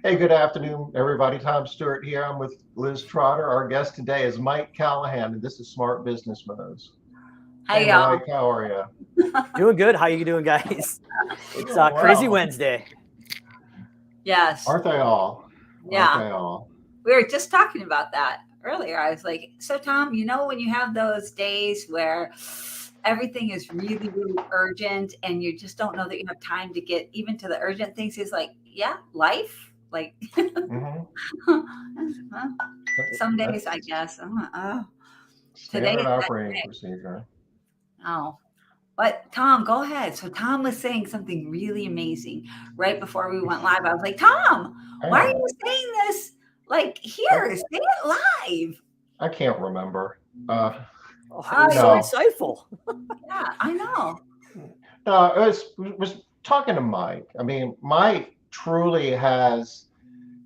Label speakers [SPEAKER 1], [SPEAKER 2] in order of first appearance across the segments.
[SPEAKER 1] Hey, good afternoon, everybody. Tom Stewart here. I'm with Liz Trotter. Our guest today is Mike Callahan, and this is Smart Business Moves. Hey,
[SPEAKER 2] Hey y'all.
[SPEAKER 1] Mike, how are you?
[SPEAKER 3] Doing good. How you doing, guys? It's
[SPEAKER 1] Doing
[SPEAKER 3] Crazy
[SPEAKER 1] well.
[SPEAKER 3] Wednesday.
[SPEAKER 2] Yes.
[SPEAKER 1] Aren't they all? Aren't
[SPEAKER 2] Yeah.
[SPEAKER 1] they all?
[SPEAKER 2] We were just talking about that earlier. I was like, so Tom, when you have those days where everything is really, really urgent and you just don't know that you have time to get even to the urgent things, is like, yeah, life. Like
[SPEAKER 1] Hmm.
[SPEAKER 2] some days I
[SPEAKER 1] That's
[SPEAKER 2] guess. Today
[SPEAKER 1] standard
[SPEAKER 2] is that
[SPEAKER 1] operating
[SPEAKER 2] day.
[SPEAKER 1] procedure.
[SPEAKER 2] Oh. But Tom, go ahead. So Tom was saying something really amazing right before we went live. I was like, Tom, why are
[SPEAKER 1] Yeah,
[SPEAKER 2] you saying this? Like
[SPEAKER 1] I,
[SPEAKER 2] here, say it live.
[SPEAKER 1] I can't remember. Uh,
[SPEAKER 3] Oh, it
[SPEAKER 2] Oh,
[SPEAKER 3] was so
[SPEAKER 2] yeah,
[SPEAKER 1] no,
[SPEAKER 3] insightful.
[SPEAKER 2] I know.
[SPEAKER 1] no, it was talking to Mike. I mean, Mike truly has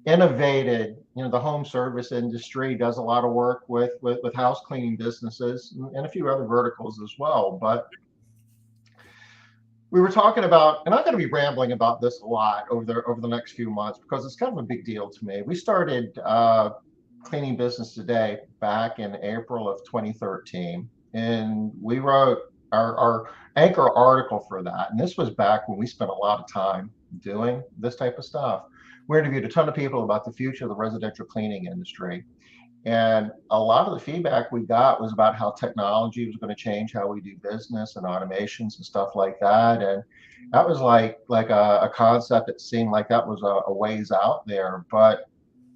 [SPEAKER 1] innovated. The home service industry does a lot of work with house cleaning businesses and a few other verticals as well. But we were talking about, and I'm going to be rambling about this a lot over the next few months because it's kind of a big deal to me. We started cleaning business today back in April of 2013, and we wrote our anchor article for that. And this was back when we spent a lot of time doing this type of stuff. We interviewed a ton of people about the future of the residential cleaning industry. And a lot of the feedback we got was about how technology was going to change how we do business and automations and stuff like that. And that was like a concept that seemed like that was a ways out there. But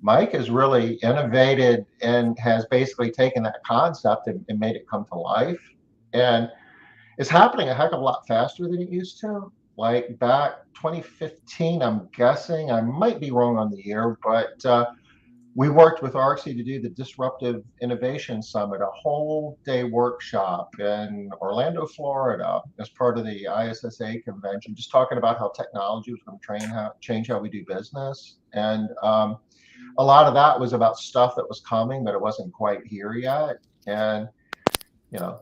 [SPEAKER 1] Mike has really innovated and has basically taken that concept and made it come to life. And it's happening a heck of a lot faster than it used to. Like back 2015, I'm guessing, I might be wrong on the year, but we worked with ARCSI to do the Disruptive Innovation Summit, a whole day workshop in Orlando, Florida, as part of the ISSA convention, just talking about how technology was going to change how we do business. And a lot of that was about stuff that was coming, but it wasn't quite here yet. And, you know,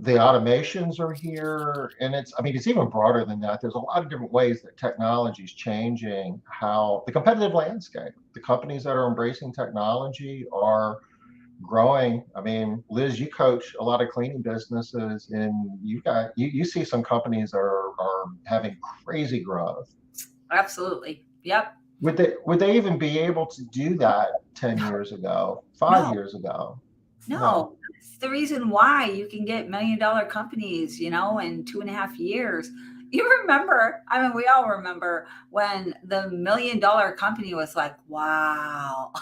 [SPEAKER 1] the automations are here, and it's even broader than that. There's a lot of different ways that technology is changing how the competitive landscape. The companies that are embracing technology are growing. I mean, Liz, you coach a lot of cleaning businesses, and you see some companies are having crazy growth.
[SPEAKER 2] Absolutely. Yep.
[SPEAKER 1] Would they even be able to do that 10 years ago, five
[SPEAKER 2] No,
[SPEAKER 1] years ago?
[SPEAKER 2] no.
[SPEAKER 1] No.
[SPEAKER 2] That's the reason why you can get $1 million companies, in 2.5 years. You remember, I mean, we all remember when the $1 million company was like, wow.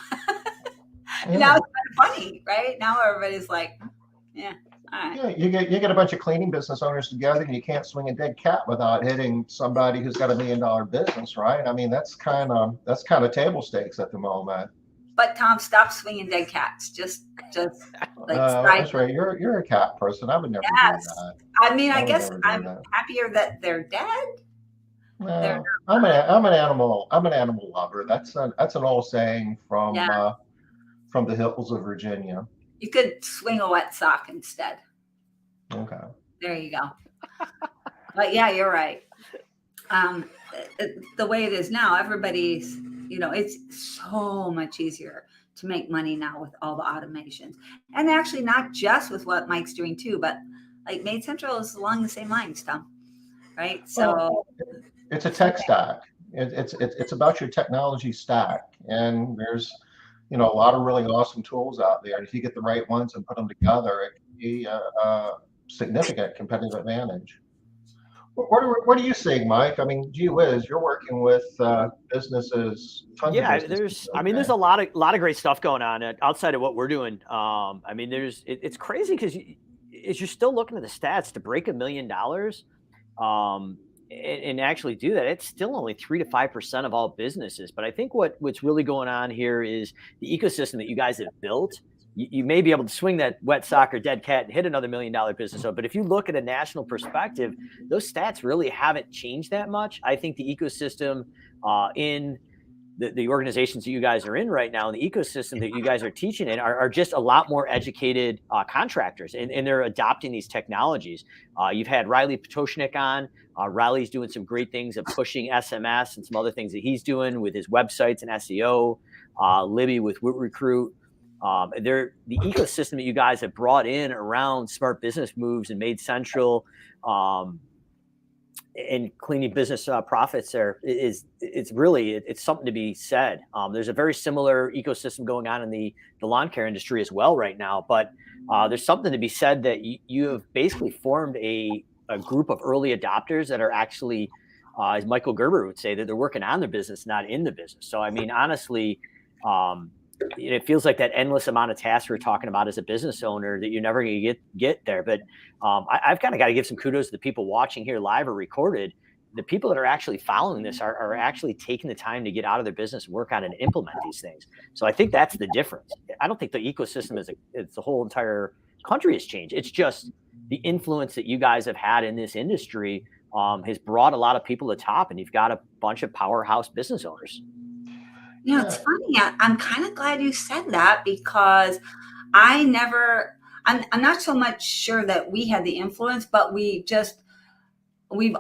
[SPEAKER 2] Now
[SPEAKER 1] Yeah.
[SPEAKER 2] it's kind of funny, right? Now everybody's like, yeah, all right.
[SPEAKER 1] Yeah, you get a bunch of cleaning business owners together, and you can't swing a dead cat without hitting somebody who's got $1 million business, right? I mean, that's kind of table stakes at the moment.
[SPEAKER 2] But Tom, stop swinging dead cats. Just like side
[SPEAKER 1] That's right. You're a cat person. I would never do
[SPEAKER 2] Yes.
[SPEAKER 1] that.
[SPEAKER 2] I mean,
[SPEAKER 1] I
[SPEAKER 2] I
[SPEAKER 1] would
[SPEAKER 2] guess
[SPEAKER 1] never do
[SPEAKER 2] I'm
[SPEAKER 1] that.
[SPEAKER 2] happier that they're dead. They're
[SPEAKER 1] No, I'm an animal lover. That's an old saying
[SPEAKER 2] Yeah.
[SPEAKER 1] from the hills of Virginia.
[SPEAKER 2] You could swing a wet sock instead.
[SPEAKER 1] Okay.
[SPEAKER 2] There you go. But yeah, you're right. Um, the way it is now, everybody's, it's so much easier to make money now with all the automations. And actually, not just with what Mike's doing too, but like Maid Central is along the same lines, Tom. Right?
[SPEAKER 1] Well,
[SPEAKER 2] So,
[SPEAKER 1] it's a tech stack. It's about your technology stack, and there's a lot of really awesome tools out there. And if you get the right ones and put them together, it can be a significant competitive advantage. What are you seeing, Mike? I mean, gee whiz, you're working with businesses, tons of
[SPEAKER 3] Yeah,
[SPEAKER 1] businesses
[SPEAKER 3] there's I
[SPEAKER 1] every
[SPEAKER 3] mean,
[SPEAKER 1] day.
[SPEAKER 3] there's a lot of great stuff going on outside of what we're doing. I mean, it's crazy because as you're still looking at the stats to break $1 million, and actually do that, it's still only 3 to 5% of all businesses. But I think what's really going on here is the ecosystem that you guys have built. You may be able to swing that wet sock or dead cat and hit another $1 million business. But if you look at a national perspective, those stats really haven't changed that much. I think the ecosystem in the organizations that you guys are in right now and the ecosystem that you guys are teaching in are just a lot more educated contractors, and they're adopting these technologies. You've had Riley Patoshnik on. Riley's doing some great things of pushing SMS and some other things that he's doing with his websites and SEO. Libby with Recruit. They're the ecosystem that you guys have brought in around smart business moves and Made Central, and cleaning business profits there it's really it's something to be said. There's a very similar ecosystem going on in the lawn care industry as well right now, but there's something to be said that you have basically formed a group of early adopters that are actually, as Michael Gerber would say, that they're working on their business, not in the business. So I mean, honestly, it feels like that endless amount of tasks we're talking about as a business owner that you're never going to get there. But I've kind of got to give some kudos to the people watching here live or recorded. The people that are actually following this are actually taking the time to get out of their business and work on and implement these things. So I think that's the difference. I don't think the ecosystem it's the whole entire country has changed. It's just the influence that you guys have had in this industry has brought a lot of people to the top, and you've got a bunch of powerhouse business owners.
[SPEAKER 2] It's funny. I'm kind of glad you said that, because I'm not so much sure that we had the influence, but we've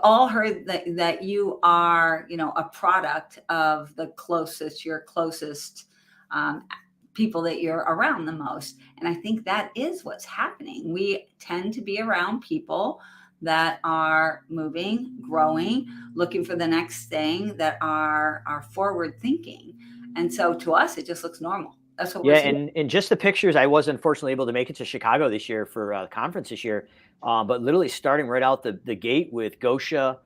[SPEAKER 2] all heard that you are, a product of your closest people that you're around the most. And I think that is what's happening. We tend to be around people that are moving, growing, looking for the next thing, that are forward thinking. And so to us, it just looks normal. That's what we're seeing.
[SPEAKER 3] And just the pictures, I was unfortunately able to make it to Chicago this year for a conference this year. But literally starting right out the gate with Gosha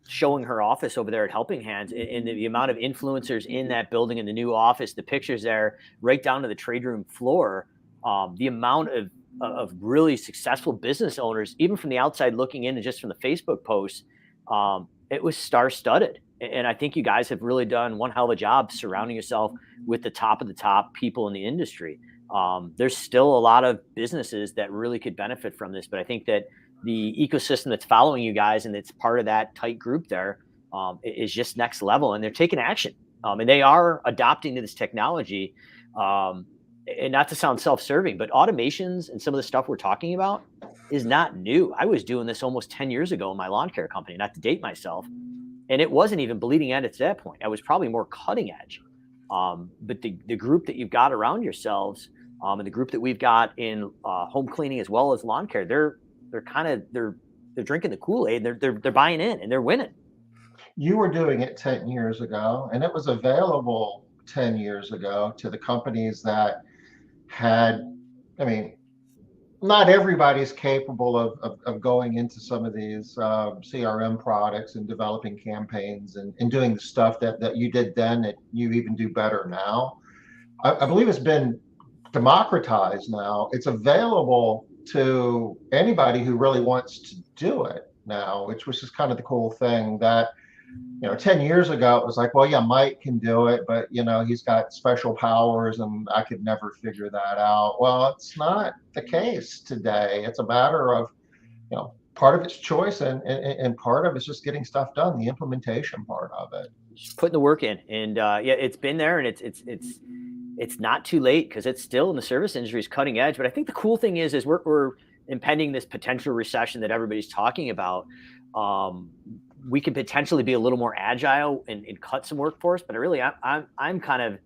[SPEAKER 3] showing her office over there at Helping Hands, and the amount of influencers in that building in the new office, the pictures there, right down to the trade room floor, the amount of really successful business owners, even from the outside looking in and just from the Facebook posts, it was star-studded. And I think you guys have really done one hell of a job surrounding yourself with the top of the top people in the industry. There's still a lot of businesses that really could benefit from this, but I think that the ecosystem that's following you guys and it's part of that tight group there is just next level, and they're taking action. And they are adopting to this technology. And not to sound self-serving, but automations and some of the stuff we're talking about is not new. I was doing this almost 10 years ago in my lawn care company, not to date myself. And it wasn't even bleeding edge at that point. I was probably more cutting edge. But the group that you've got around yourselves, and the group that we've got in home cleaning as well as lawn care, they're drinking the Kool-Aid. They're buying in, and they're winning.
[SPEAKER 1] You were doing it 10 years ago, and it was available 10 years ago to the companies that had, not everybody's capable of going into some of these CRM products and developing campaigns and doing the stuff that you did then that you even do better now. I believe it's been democratized now. It's available to anybody who really wants to do it now, which was just kind of the cool thing that, 10 years ago, it was like, well, yeah, Mike can do it, but, he's got special powers and I could never figure that out. Well, it's not the case today. It's a matter of, part of it's choice and part of it's just getting stuff done, the implementation part of it.
[SPEAKER 3] Just putting the work in. And it's been there, and it's not too late, because it's still in the service industry is cutting edge. But I think the cool thing is we're impending this potential recession that everybody's talking about. We could potentially be a little more agile and cut some workforce, but I'm kind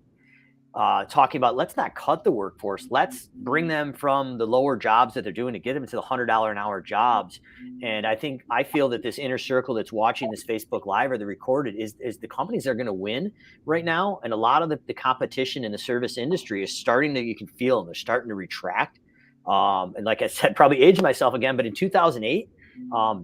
[SPEAKER 3] of talking about, let's not cut the workforce. Let's bring them from the lower jobs that they're doing to get them to the $100 an hour jobs. And I feel that this inner circle that's watching this Facebook Live or the recorded is the companies that are going to win right now. And a lot of the competition in the service industry is starting to, you can feel, and they're starting to retract. And like I said, probably aging myself again, but in 2008,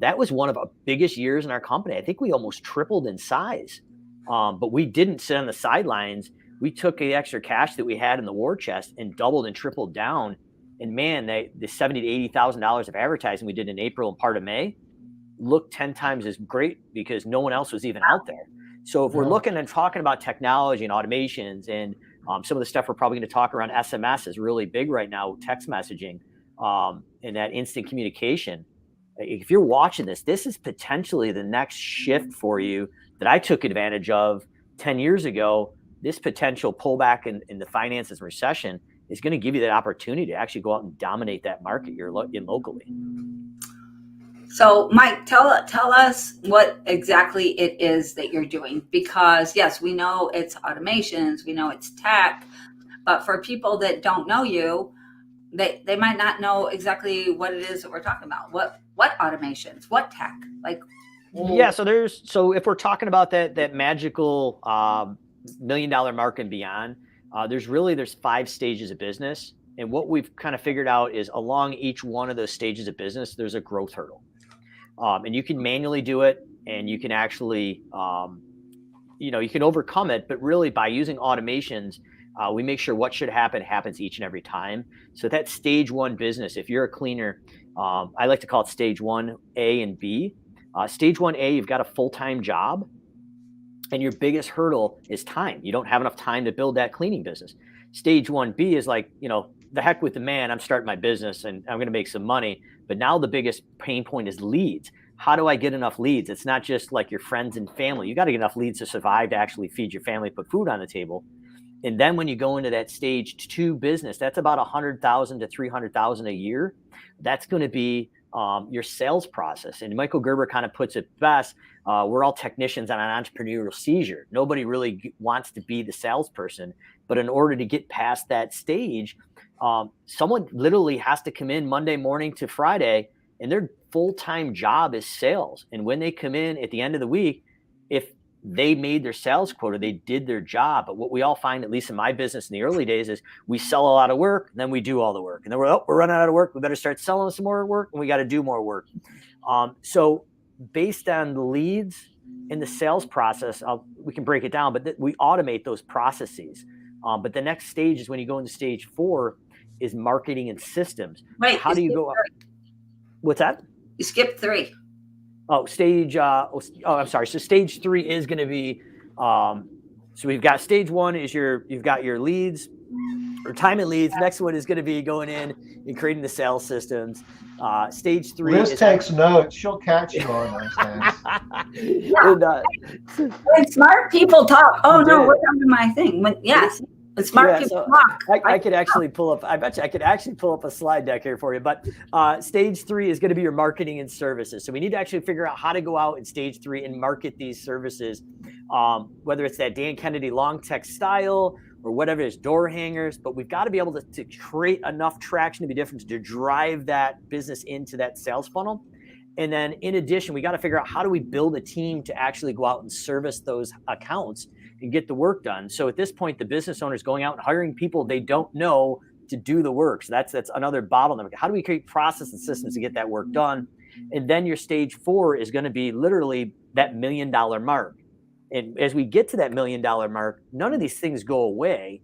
[SPEAKER 3] that was one of our biggest years in our company. I think we almost tripled in size, but we didn't sit on the sidelines. We took the extra cash that we had in the war chest and doubled and tripled down. And man, the $70,000 to $80,000 of advertising we did in April and part of May looked 10 times as great because no one else was even out there. So if we're looking and talking about technology and automations and some of the stuff we're probably going to talk around SMS is really big right now, text messaging and that instant communication. If you're watching this is potentially the next shift for you that I took advantage of 10 years ago, this potential pullback in the finances recession is going to give you that opportunity to actually go out and dominate that market you're in locally.
[SPEAKER 2] So, Mike, tell us what exactly it is that you're doing, because yes, we know it's automations, we know it's tech, but for people that don't know you, they might not know exactly what it is that we're talking about. What automations, what tech, like?
[SPEAKER 3] Yeah, so if we're talking about that magical $1 million mark and beyond, there's 5 stages of business, and what we've kind of figured out is along each one of those stages of business, there's a growth hurdle. And you can manually do it, and you can actually, you can overcome it. But really, by using automations, we make sure what should happen happens each and every time. So that stage 1 business, if you're a cleaner, I like to call it stage 1A and B. Stage 1A, you've got a full-time job, and your biggest hurdle is time. You don't have enough time to build that cleaning business. Stage 1B is like, the heck with the man, I'm starting my business and I'm going to make some money. But now the biggest pain point is leads. How do I get enough leads? It's not just like your friends and family. You got to get enough leads to survive, to actually feed your family, put food on the table. And then when you go into that stage 2 business, that's about 100,000 to 300,000 a year. That's going to be your sales process. And Michael Gerber kind of puts it best. We're all technicians on an entrepreneurial seizure. Nobody really wants to be the salesperson. But in order to get past that stage, someone literally has to come in Monday morning to Friday, and their full-time job is sales. And when they come in at the end of the week, if they made their sales quota, they did their job. But what we all find, at least in my business in the early days, is we sell a lot of work, then we do all the work. And then we're running out of work. We better start selling some more work, and we got to do more work. So based on the leads and the sales process, we can break it down, but we automate those processes. But the next stage is when you go into stage 4 is marketing and systems.
[SPEAKER 2] Wait,
[SPEAKER 3] how do you go? What's that?
[SPEAKER 2] You skipped 3.
[SPEAKER 3] Oh, I'm sorry. So stage 3 is going to be, so we've got stage 1 is you've got your leads or time and leads. Next one is going to be going in and creating the sales systems. Stage 3
[SPEAKER 1] Liz takes notes. She'll catch you on those things.
[SPEAKER 2] When smart people talk, we're down to my thing. Yes. When smart people talk.
[SPEAKER 3] I could actually pull up, I bet you I could actually pull up a slide deck here for you. But stage 3 is going to be your marketing and services. So we need to actually figure out how to go out in stage 3 and market these services, whether it's that Dan Kennedy long text style or whatever it is, door hangers. But we've got to be able to create enough traction to be different to drive that business into that sales funnel. And then in addition, we got to figure out how do we build a team to actually go out and service those accounts and get the work done. So at this point, the business owner is going out and hiring people they don't know to do the work. So that's another bottleneck. How do we create process and systems to get that work done? And then your stage 4 is going to be literally that $1 million mark. And as we get to that $1 million mark, none of these things go away.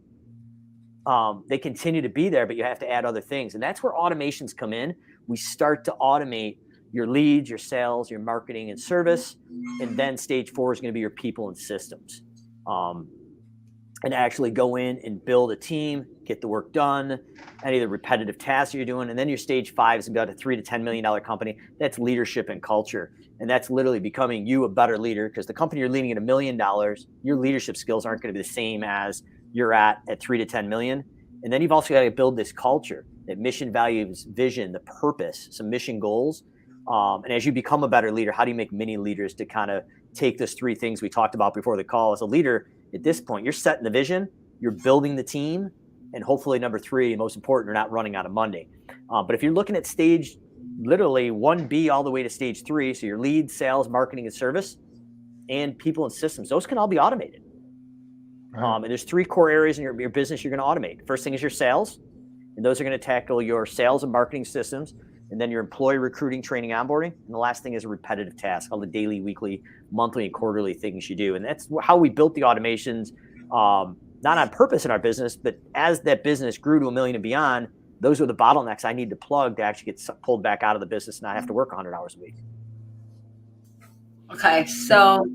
[SPEAKER 3] They continue to be there, but you have to add other things. And that's where automations come in. We start to automate your leads, your sales, your marketing and service. And then stage 4 is going to be your people and systems. And actually go in and build a team, get the work done, any of the repetitive tasks you're doing. And then your stage 5 is about a $3 to $10 million company. That's leadership and culture. And that's literally becoming you a better leader, because the company you're leading at $1 million, your leadership skills aren't going to be the same as you're at 3 to 10 million. And then you've also got to build this culture, that mission, values, vision, the purpose, some mission goals. And as you become a better leader, how do you make mini leaders to kind of take those 3 things we talked about before the call? As a leader, at this point, you're setting the vision, you're building the team, and hopefully number 3, most important, you're not running out of money. But if you're looking at stage literally 1B all the way to stage 3, so your lead, sales, marketing, and service, and people and systems, those can all be automated. Right. And there's 3 core areas in your business you're going to automate. First thing is your sales, and those are going to tackle your sales and marketing systems. And then your employee recruiting, training, onboarding. And the last thing is a repetitive task, all the daily, weekly, monthly, and quarterly things you do. And that's how we built the automations, not on purpose in our business, but as that business grew to $1 million and beyond, those were the bottlenecks I need to plug to actually get pulled back out of the business and not have to work 100 hours a week.
[SPEAKER 2] Okay, so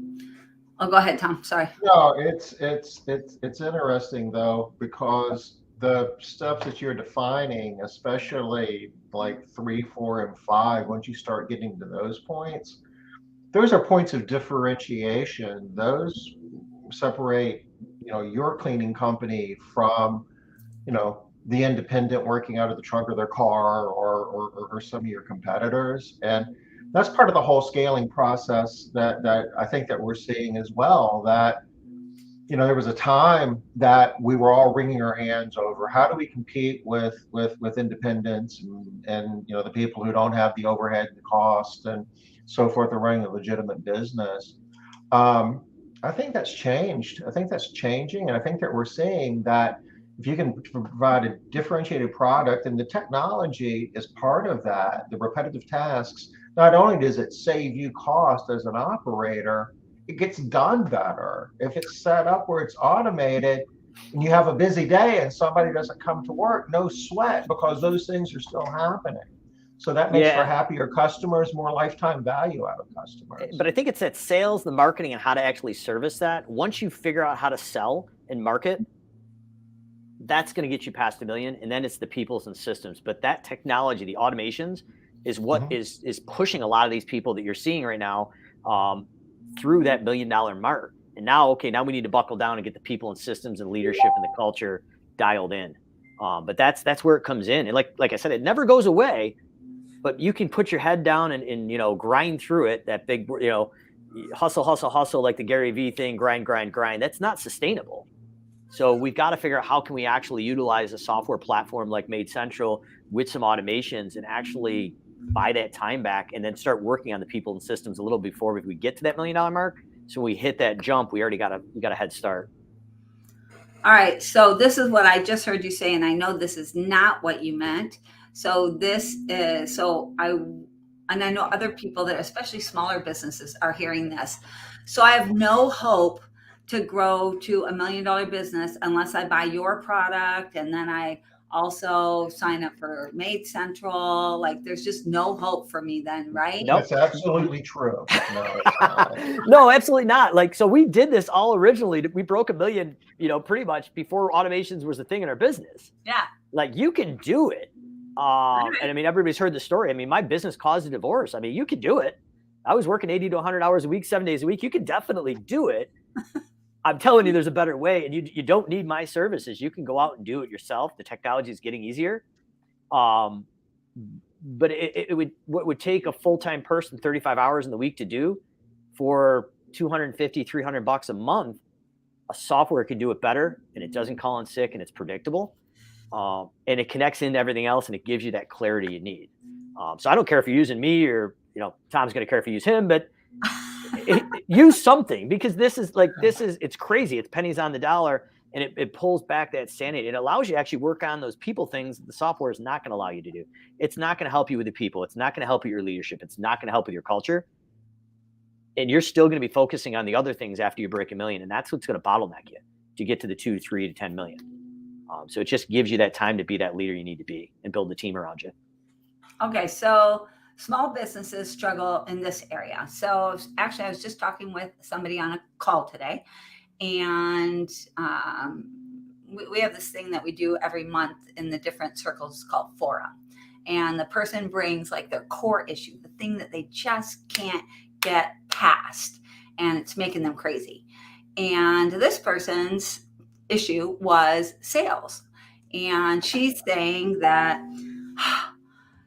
[SPEAKER 2] go ahead, Tom. Sorry.
[SPEAKER 1] No, it's interesting though, because the steps that you're defining, especially like 3, 4, and 5, once you start getting to those points, those are points of differentiation. Those separate, your cleaning company from, the independent working out of the trunk of their car or some of your competitors. And that's part of the whole scaling process that I think that we're seeing as well, that there was a time that we were all wringing our hands over how do we compete with independents and the people who don't have the overhead and the cost and so forth of running a legitimate business. I think that's changed. I think that's changing, and I think that we're seeing that if you can provide a differentiated product, and the technology is part of that, the repetitive tasks, not only does it save you cost as an operator, it gets done better. If it's set up where it's automated and you have a busy day and somebody doesn't come to work, no sweat, because those things are still happening. So that makes for happier customers, more lifetime value out of customers.
[SPEAKER 3] But I think it's that sales, the marketing, and how to actually service that. Once you figure out how to sell and market, that's going to get you past $1 million. And then it's the peoples and systems. But that technology, the automations, is what is pushing a lot of these people that you're seeing right now through that $1 million mark. And now we need to buckle down and get the people and systems and leadership and the culture dialed in. But that's where it comes in. And like I said, it never goes away. But you can put your head down and grind through it. That big, hustle, like the Gary Vee thing, grind. That's not sustainable. So we've got to figure out how can we actually utilize a software platform like Made Central with some automations and actually buy that time back and then start working on the people and systems a little before we get to that $1 million mark. So when we hit that jump, we got a head start.
[SPEAKER 2] All right. So this is what I just heard you say, and I know this is not what you meant. So I know other people that, especially smaller businesses, are hearing this. So I have no hope to grow to $1 million business unless I buy your product and then I also sign up for Made Central. Like, there's just no hope for me then, right?
[SPEAKER 1] Nope. That's absolutely true. No, it's not.
[SPEAKER 3] No, absolutely not. Like, so we did this all originally. We broke $1 million, pretty much before automations was a thing in our business.
[SPEAKER 2] Yeah.
[SPEAKER 3] Like, you can do it. And I mean, everybody's heard the story. I mean, my business caused a divorce. I mean, you could do it. I was working 80 to 100 hours a week, 7 days a week. You could definitely do it. I'm telling you, there's a better way, and you don't need my services. You can go out and do it yourself. The technology is getting easier. But what would take a full-time person 35 hours in the week to do for $250, $300 a month, a software could do it better, and it doesn't call in sick, and it's predictable. And it connects into everything else, and it gives you that clarity you need. So I don't care if you're using me or, Tom's going to care if you use him, but use something, because it's crazy. It's pennies on the dollar, and it pulls back that sanity. It allows you to actually work on those people things that the software is not going to allow you to do. It's not going to help you with the people. It's not going to help with your leadership. It's not going to help with your culture. And you're still going to be focusing on the other things after you break $1 million. And that's what's going to bottleneck you to get to the 2, 3 to 10 million. So it just gives you that time to be that leader you need to be and build the team around you.
[SPEAKER 2] Okay. So small businesses struggle in this area. So actually, I was just talking with somebody on a call today, and we have this thing that we do every month in the different circles called Forum. And the person brings like their core issue, the thing that they just can't get past, and it's making them crazy. And this person's issue was sales. And she's saying that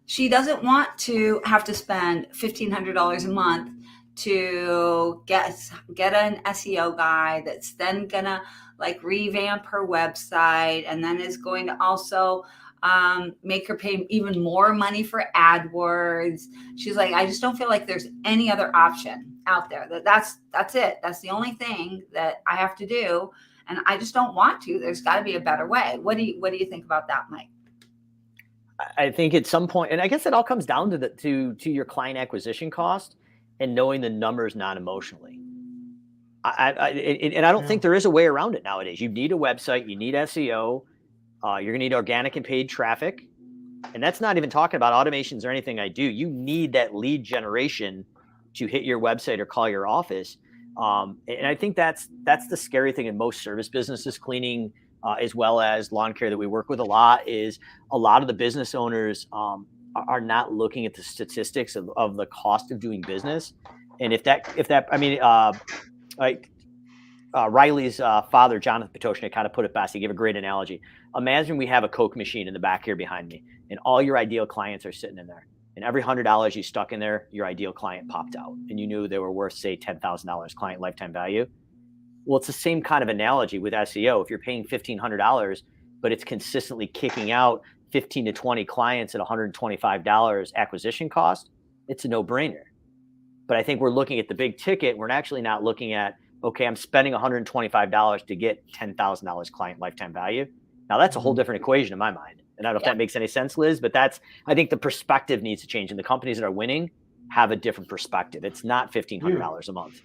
[SPEAKER 2] she doesn't want to have to spend $1,500 a month to get an SEO guy that's then gonna like revamp her website, and then is going to also make her pay even more money for AdWords. She's like, I just don't feel like there's any other option out there. That's it. That's the only thing that I have to do, and I just don't want to. There's got to be a better way. What do you think about that, Mike?
[SPEAKER 3] I think at some point, and I guess it all comes down to your client acquisition cost and knowing the numbers non-emotionally. And I don't think there is a way around it nowadays. You need a website, you need SEO, you're gonna need organic and paid traffic. And that's not even talking about automations or anything I do. You need that lead generation to hit your website or call your office. And I think that's the scary thing in most service businesses, cleaning, as well as lawn care that we work with a lot, is a lot of the business owners are not looking at the statistics of the cost of doing business. And if that, I mean, like Riley's father, Jonathan Petoshnik, kind of put it best. He gave a great analogy. Imagine we have a Coke machine in the back here behind me, and all your ideal clients are sitting in there. And every $100 you stuck in there, your ideal client popped out, and you knew they were worth, say, $10,000 client lifetime value. Well, it's the same kind of analogy with SEO. If you're paying $1,500, but it's consistently kicking out 15 to 20 clients at $125 acquisition cost, it's a no-brainer. But I think we're looking at the big ticket. We're actually not looking at, okay, I'm spending $125 to get $10,000 client lifetime value. Now that's a whole different equation in my mind. And I don't know if that makes any sense, Liz, but I think the perspective needs to change. And the companies that are winning have a different perspective. It's not $1,500 a month.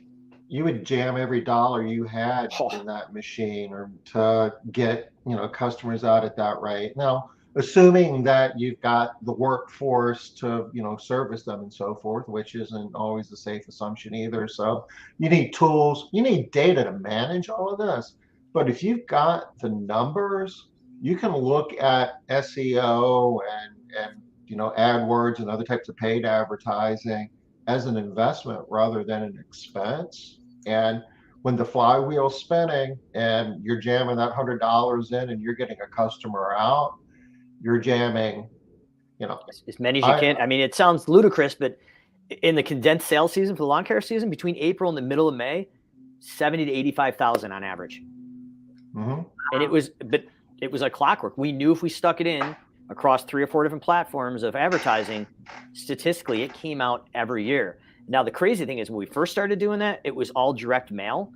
[SPEAKER 1] You would jam every dollar you had in that machine or to get, customers out at that rate. Now, assuming that you've got the workforce to, service them and so forth, which isn't always a safe assumption either. So you need tools, you need data to manage all of this. But if you've got the numbers, you can look at SEO and AdWords and other types of paid advertising as an investment rather than an expense. And when the flywheel's spinning and you're jamming that $100 in and you're getting a customer out, you're jamming,
[SPEAKER 3] as many as you can. I mean, it sounds ludicrous, but in the condensed sales season for the lawn care season, between April and the middle of May, 70 to 85,000 on average.
[SPEAKER 1] Mm-hmm.
[SPEAKER 3] And it was like clockwork. We knew if we stuck it in across 3 or 4 different platforms of advertising, statistically, it came out every year. Now, the crazy thing is when we first started doing that, it was all direct mail.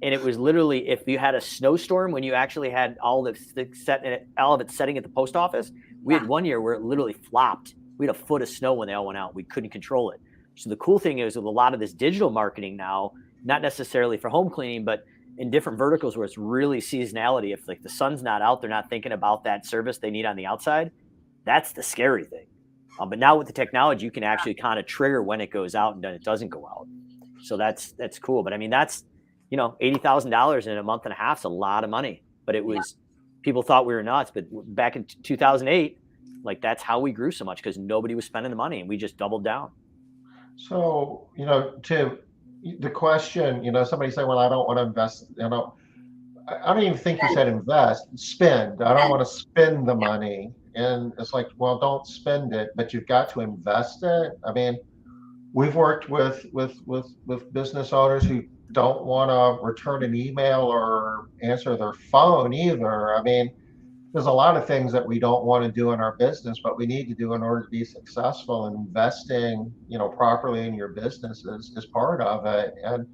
[SPEAKER 3] And it was literally, if you had a snowstorm, when you actually had all of it setting at the post office, we had one year where it literally flopped. We had a foot of snow when they all went out. We couldn't control it. So the cool thing is with a lot of this digital marketing now, not necessarily for home cleaning, but in different verticals where it's really seasonality. If like the sun's not out, they're not thinking about that service they need on the outside. That's the scary thing. But now with the technology, you can actually kind of trigger when it goes out and then it doesn't go out. So that's cool. But I mean, that's, $80,000 in a month and a half is a lot of money. But it was, people thought we were nuts. But back in 2008, like that's how we grew so much because nobody was spending the money and we just doubled down.
[SPEAKER 1] So, to the question, somebody say, well, I don't want to invest, I don't even think you said invest, spend. I don't want to spend the money. And it's like, well, don't spend it, but you've got to invest it. I mean, we've worked with business owners who don't want to return an email or answer their phone either. I mean, there's a lot of things that we don't want to do in our business, but we need to do in order to be successful. And investing, properly in your business is part of it. And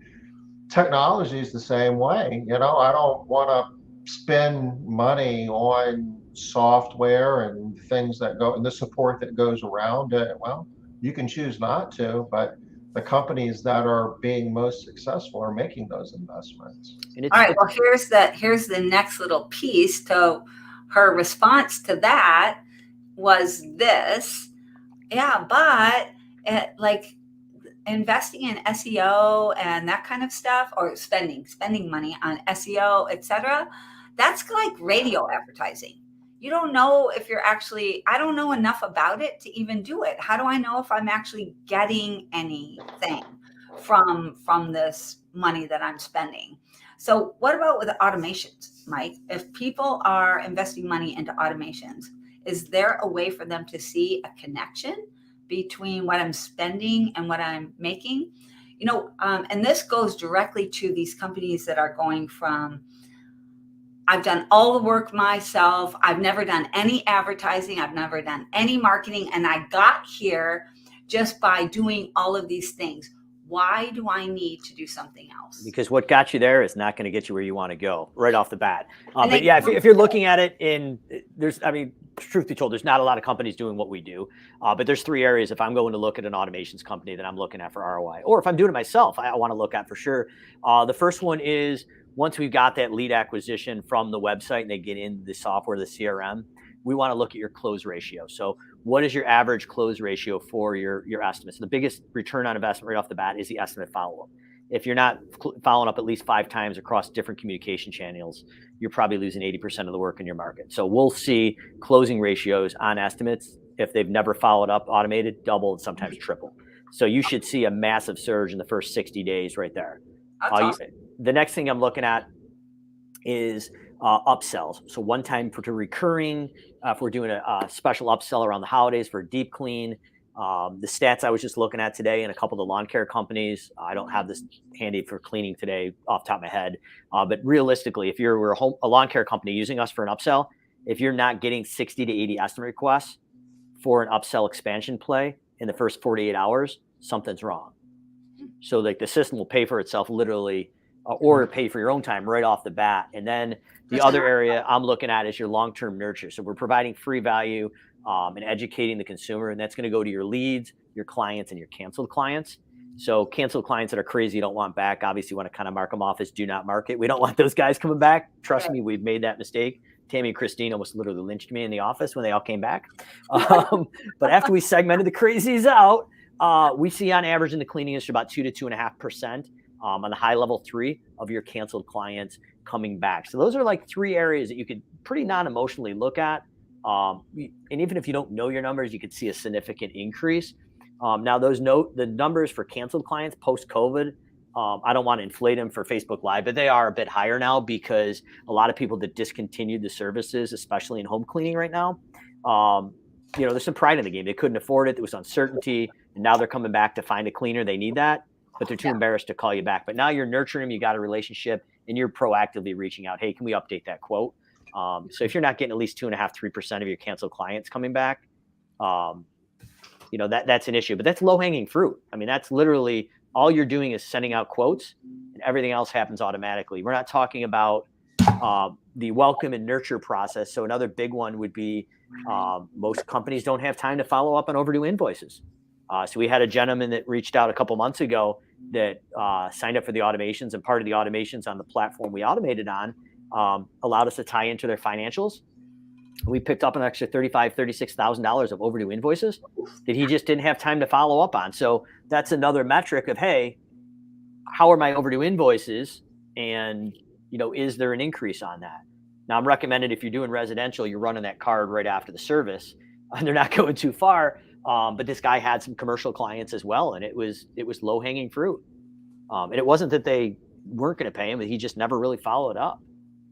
[SPEAKER 1] technology is the same way. I don't want to spend money on software and things that go and the support that goes around it. Well, you can choose not to, but the companies that are being most successful are making those investments.
[SPEAKER 2] All right. Well, here's the next little piece. So her response to that was this. Yeah, but like investing in SEO and that kind of stuff, or spending money on SEO, etc., that's like radio advertising. You don't know if you're actually, I don't know enough about it to even do it. How do I know if I'm actually getting anything from this money that I'm spending? So what about with automations, Mike? If people are investing money into automations, is there a way for them to see a connection between what I'm spending and what I'm making? And this goes directly to these companies that are going from, I've done all the work myself. I've never done any advertising. I've never done any marketing. And I got here just by doing all of these things. Why do I need to do something else?
[SPEAKER 3] Because what got you there is not going to get you where you want to go right off the bat. But yeah, if you're looking at it truth be told, there's not a lot of companies doing what we do. But there's 3 areas. If I'm going to look at an automations company that I'm looking at for ROI, or if I'm doing it myself, I want to look at for sure. The first one is once we've got that lead acquisition from the website and they get in the software, the CRM, we want to look at your close ratio. So what is your average close ratio for your estimates? The biggest return on investment right off the bat is the estimate follow-up. If you're not following up at least 5 times across different communication channels, you're probably losing 80% of the work in your market. So we'll see closing ratios on estimates, if they've never followed up automated, double and sometimes triple. So you should see a massive surge in the first 60 days right there.
[SPEAKER 2] That's awesome.
[SPEAKER 3] The next thing I'm looking at is upsells. So one time to recurring, if we're doing a special upsell around the holidays for a deep clean. The stats I was just looking at today in a couple of the lawn care companies, I don't have this handy for cleaning today off the top of my head, but realistically, if you're a lawn care company using us for an upsell, if you're not getting 60 to 80 estimate requests for an upsell expansion play in the first 48 hours, something's wrong. So like the system will pay for itself literally, or pay for your own time right off the bat. And then the other area I'm looking at is your long-term nurture. So we're providing free value and educating the consumer, and that's going to go to your leads, your clients, and your canceled clients. So canceled clients that are crazy, you don't want back. Obviously, you want to kind of mark them off as do not market. We don't want those guys coming back. Trust me, we've made that mistake. Tammy and Christine almost literally lynched me in the office when they all came back. But after we segmented the crazies out, we see on average in the cleaning industry about 2 to 2.5% on the high level 3 of your canceled clients coming back. So those are like 3 areas that you could pretty non-emotionally look at. And even if you don't know your numbers, you could see a significant increase. Now the numbers for canceled clients post-COVID, I don't want to inflate them for Facebook Live, but they are a bit higher now because a lot of people that discontinued the services, especially in home cleaning right now, there's some pride in the game. They couldn't afford it. There was uncertainty. And now they're coming back to find a cleaner. They need that, but they're too embarrassed to call you back. But now you're nurturing them. You got a relationship and you're proactively reaching out. Hey, can we update that quote? So if you're not getting at least 2.5%, 3% of your canceled clients coming back, that's an issue, but that's low hanging fruit. I mean, that's literally all you're doing is sending out quotes and everything else happens automatically. We're not talking about the welcome and nurture process. So another big one would be most companies don't have time to follow up on overdue invoices. So we had a gentleman that reached out a couple months ago that signed up for the automations, and part of the automations on the platform we automated on allowed us to tie into their financials. We picked up an extra $35,000, $36,000 of overdue invoices that he just didn't have time to follow up on. So that's another metric of, hey, how are my overdue invoices? And, is there an increase on that? Now I'm recommended if you're doing residential, you're running that card right after the service and they're not going too far. But this guy had some commercial clients as well. And it was low hanging fruit. And it wasn't that they weren't going to pay him, but he just never really followed up.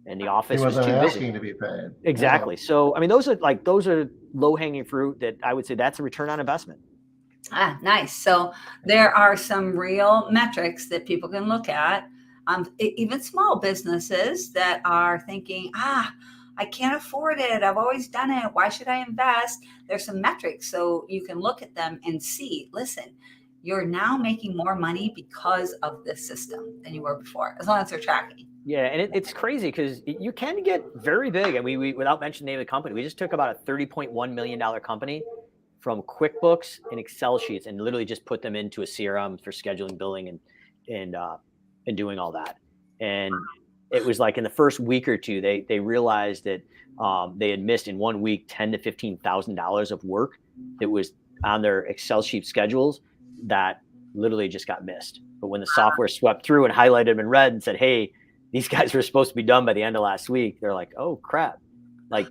[SPEAKER 3] And the office was too busy.
[SPEAKER 1] Asking to be paid.
[SPEAKER 3] Exactly. Yeah. So, I mean, those are low hanging fruit that I would say that's a return on investment.
[SPEAKER 2] Nice. So there are some real metrics that people can look at. Even small businesses that are thinking, I can't afford it. I've always done it. Why should I invest? There's some metrics so you can look at them and see, listen, you're now making more money because of this system than you were before, as long as they're tracking.
[SPEAKER 3] Yeah, and it's crazy because you can get very big. And we without mentioning the name of the company, we just took about a $30.1 million company from QuickBooks and Excel sheets and literally just put them into a CRM for scheduling, billing, and doing all that. And it was like in the first week or two, they realized that they had missed in 1 week $10,000 to $15,000 of work that was on their Excel sheet schedules that literally just got missed. But when the software swept through and highlighted them in red and said, hey, these guys were supposed to be done by the end of last week, they're like, oh crap. Like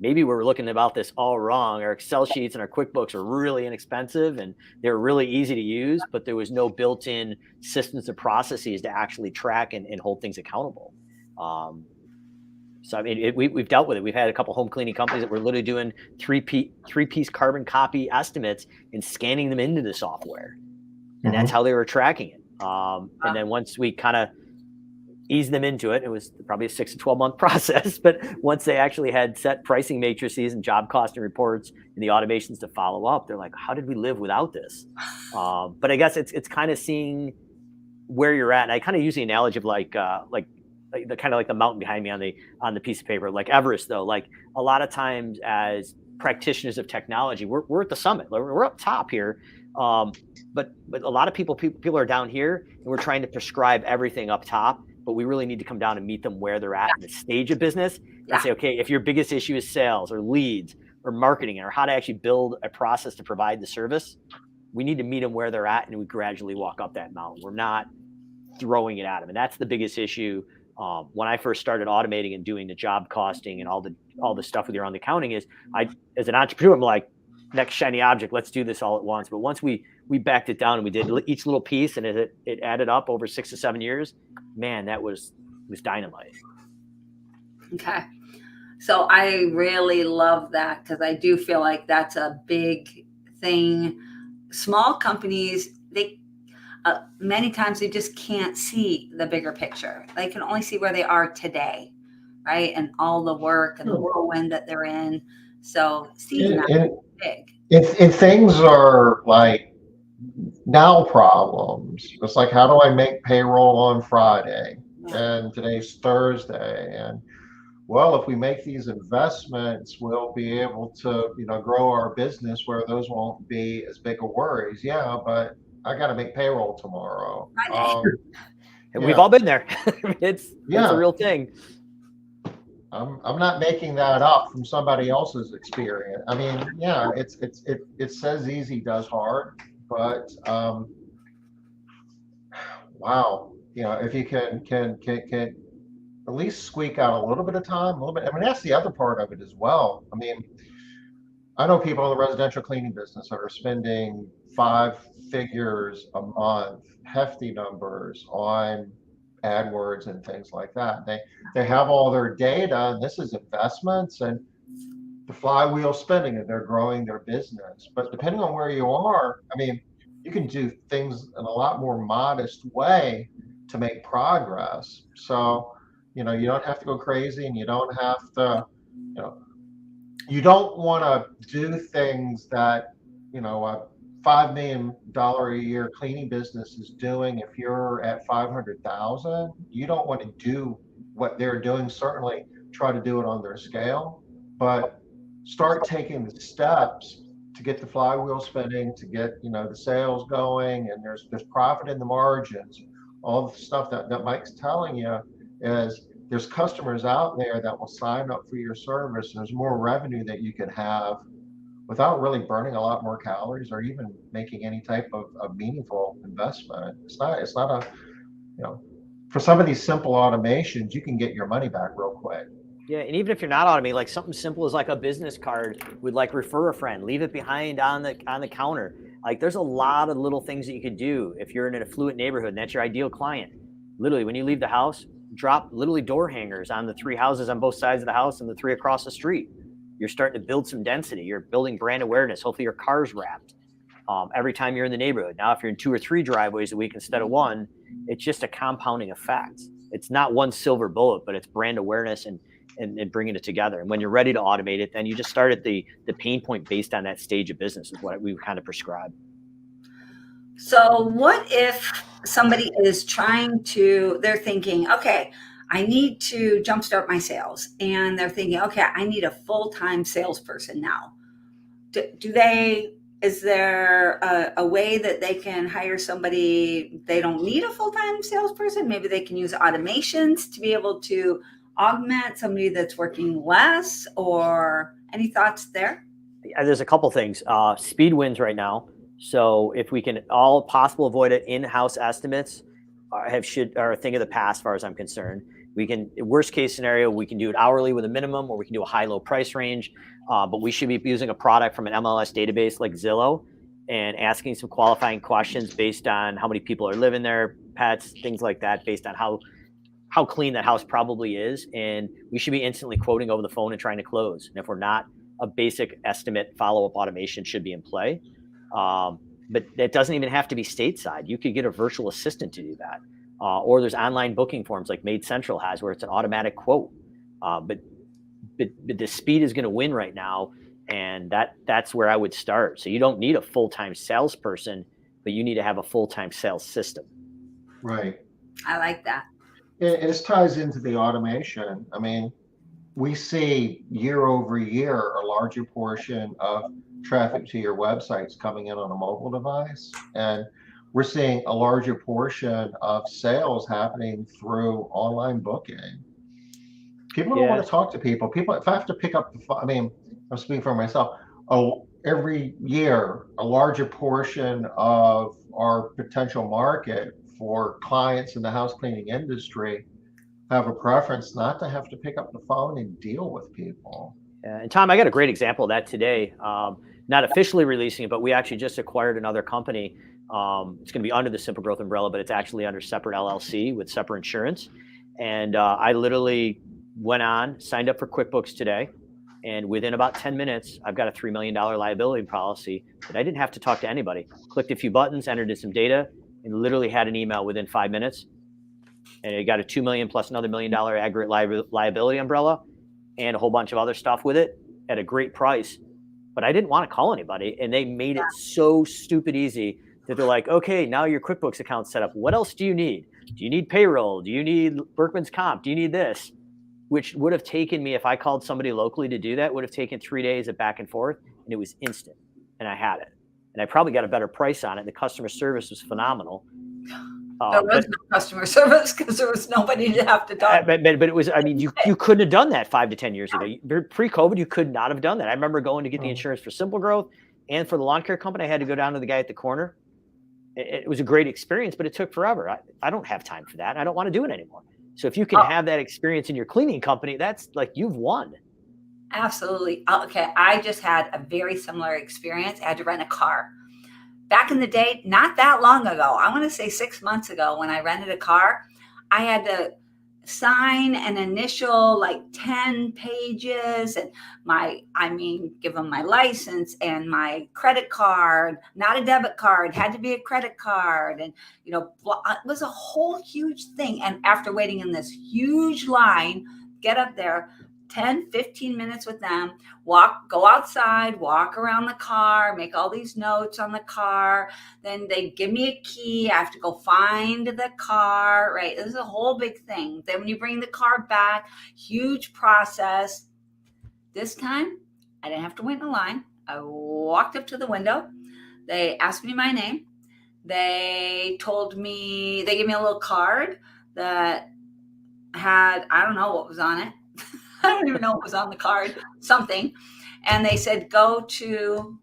[SPEAKER 3] maybe we're looking about this all wrong. Our Excel sheets and our QuickBooks are really inexpensive and they're really easy to use, but there was no built-in systems or processes to actually track and hold things accountable. So I mean, we've dealt with it. We've had a couple home cleaning companies that were literally doing three-piece carbon copy estimates and scanning them into the software. And that's how they were tracking it. And then once we kind of eased them into it, it was probably a 6 to 12 month process. But once they actually had set pricing matrices and job costing reports and the automations to follow up, they're like, how did we live without this? But I guess it's kind of seeing where you're at. And I kind of use the analogy of like the kind of like the mountain behind me on the piece of paper, like Everest though. Like a lot of times as practitioners of technology, we're at the summit, we're up top here. But a lot of people are down here and we're trying to prescribe everything up top, but we really need to come down and meet them where they're at in the stage of business and say, okay, if your biggest issue is sales or leads or marketing or how to actually build a process to provide the service, we need to meet them where they're at and we gradually walk up that mountain. We're not throwing it at them. And that's the biggest issue. When I first started automating and doing the job costing and all the stuff with your own accounting is as an entrepreneur, I'm like, next shiny object, let's do this all at once. But once we we backed it down and we did each little piece, and it added up over 6 to 7 years. Man, that was dynamite.
[SPEAKER 2] Okay. So I really love that because I do feel like that's a big thing. Small companies, they many times they just can't see the bigger picture. They can only see where they are today, right? And all the work and the whirlwind that they're in. So seeing that is big.
[SPEAKER 1] If things are like now problems, it's like, how do I make payroll on Friday? And today's Thursday. And well, if we make these investments, we'll be able to, grow our business where those won't be as big of worries. Yeah, but I got to make payroll tomorrow.
[SPEAKER 3] And we've all been there. It's a real thing.
[SPEAKER 1] I'm not making that up from somebody else's experience. I mean, yeah, it says easy does hard, but wow, if you can at least squeak out a little bit of time, a little bit. I mean, that's the other part of it as well. I mean, I know people in the residential cleaning business that are spending 5 figures a month, hefty numbers on AdWords and things like that. They have all their data, and this is investments and the flywheel spinning, and they're growing their business. But depending on where you are, I mean, you can do things in a lot more modest way to make progress. So, you don't have to go crazy, and you don't have to, you don't want to do things that, a $5 million a year cleaning business is doing. If you're at 500,000, you don't want to do what they're doing. Certainly try to do it on their scale, but start taking the steps to get the flywheel spinning, to get, the sales going, and there's profit in the margins. All the stuff that Mike's telling you is there's customers out there that will sign up for your service. There's more revenue that you can have without really burning a lot more calories or even making any type of meaningful investment. It's not a, for some of these simple automations, you can get your money back real quick.
[SPEAKER 3] Yeah, and even if you're not automating, like something simple as like a business card would like refer a friend, leave it behind on the counter. Like there's a lot of little things that you could do if you're in an affluent neighborhood and that's your ideal client. Literally, when you leave the house, drop literally door hangers on the 3 houses on both sides of the house and the 3 across the street. You're starting to build some density. You're building brand awareness. Hopefully your car's wrapped every time you're in the neighborhood. Now, if you're in 2 or 3 driveways a week instead of 1, it's just a compounding effect. It's not one silver bullet, but it's brand awareness and bringing it together. And when you're ready to automate it, then you just start at the pain point based on that stage of business is what we kind of prescribe.
[SPEAKER 2] So what if somebody is they're thinking, okay, I need to jumpstart my sales. And they're thinking, okay, I need a full-time salesperson now. Is there a way that they can hire somebody? They don't need a full-time salesperson. Maybe they can use automations to be able to augment somebody that's working less, or any thoughts there?
[SPEAKER 3] There's a couple things. Speed wins right now. So if we can all possible avoid it, in-house estimates are a thing of the past, as far as I'm concerned. We can, worst case scenario, we can do it hourly with a minimum, or we can do a high-low price range. But we should be using a product from an MLS database like Zillow and asking some qualifying questions based on how many people are living there, pets, things like that, based on how clean that house probably is. And we should be instantly quoting over the phone and trying to close. And if we're not, a basic estimate follow-up automation should be in play. But that doesn't even have to be stateside. You could get a virtual assistant to do that. Or there's online booking forms like Made Central has, where it's an automatic quote. But the speed is going to win right now. And that's where I would start. So you don't need a full-time salesperson, but you need to have a full-time sales system.
[SPEAKER 1] Right.
[SPEAKER 2] I like that.
[SPEAKER 1] It ties into the automation. I mean, we see year over year a larger portion of traffic to your websites coming in on a mobile device, and we're seeing a larger portion of sales happening through online booking. People don't want to talk to people. If I have to pick up the phone, I mean, I'm speaking for myself. Every year, a larger portion of our potential market for clients in the house cleaning industry have a preference not to have to pick up the phone and deal with people.
[SPEAKER 3] And Tom, I got a great example of that today. Not officially releasing it, but we actually just acquired another company. It's going to be under the Simple Growth umbrella, but it's actually under separate LLC with separate insurance. And I literally went on, signed up for QuickBooks today. And within about 10 minutes, I've got a $3 million liability policy that I didn't have to talk to anybody. Clicked a few buttons, entered in some data, and literally had an email within 5 minutes. And it got a $2 million plus another $1 million aggregate liability umbrella and a whole bunch of other stuff with it at a great price. But I didn't want to call anybody. And they made it so stupid easy that they're like, okay, now your QuickBooks account's set up. What else do you need? Do you need payroll? Do you need Berkman's Comp? Do you need this? Which would have taken me, if I called somebody locally to do that, would have taken 3 days of back and forth. And it was instant. And I had it. And I probably got a better price on it. The customer service was phenomenal.
[SPEAKER 2] There was no customer service because there was nobody to have to talk.
[SPEAKER 3] But it was, I mean, you couldn't have done that 5 to 10 years ago. Pre-COVID, you could not have done that. I remember going to get the insurance for Simple Growth and for the lawn care company. I had to go down to the guy at the corner. It was a great experience, but it took forever. I don't have time for that. I don't want to do it anymore. So if you can have that experience in your cleaning company, that's like you've won.
[SPEAKER 2] Absolutely. Okay. I just had a very similar experience. I had to rent a car. Back in the day, not that long ago, I want to say 6 months ago, when I rented a car, I had to sign an initial like 10 pages and give them my license and my credit card, not a debit card, had to be a credit card. And, it was a whole huge thing. And after waiting in this huge line, get up there, 10, 15 minutes with them, go outside, walk around the car, make all these notes on the car. Then they give me a key. I have to go find the car, right? This is a whole big thing. Then when you bring the car back, huge process. This time, I didn't have to wait in a line. I walked up to the window. They asked me my name. They gave me a little card that had, I don't know what was on it. I don't even know what was on the card, something. And they said, go to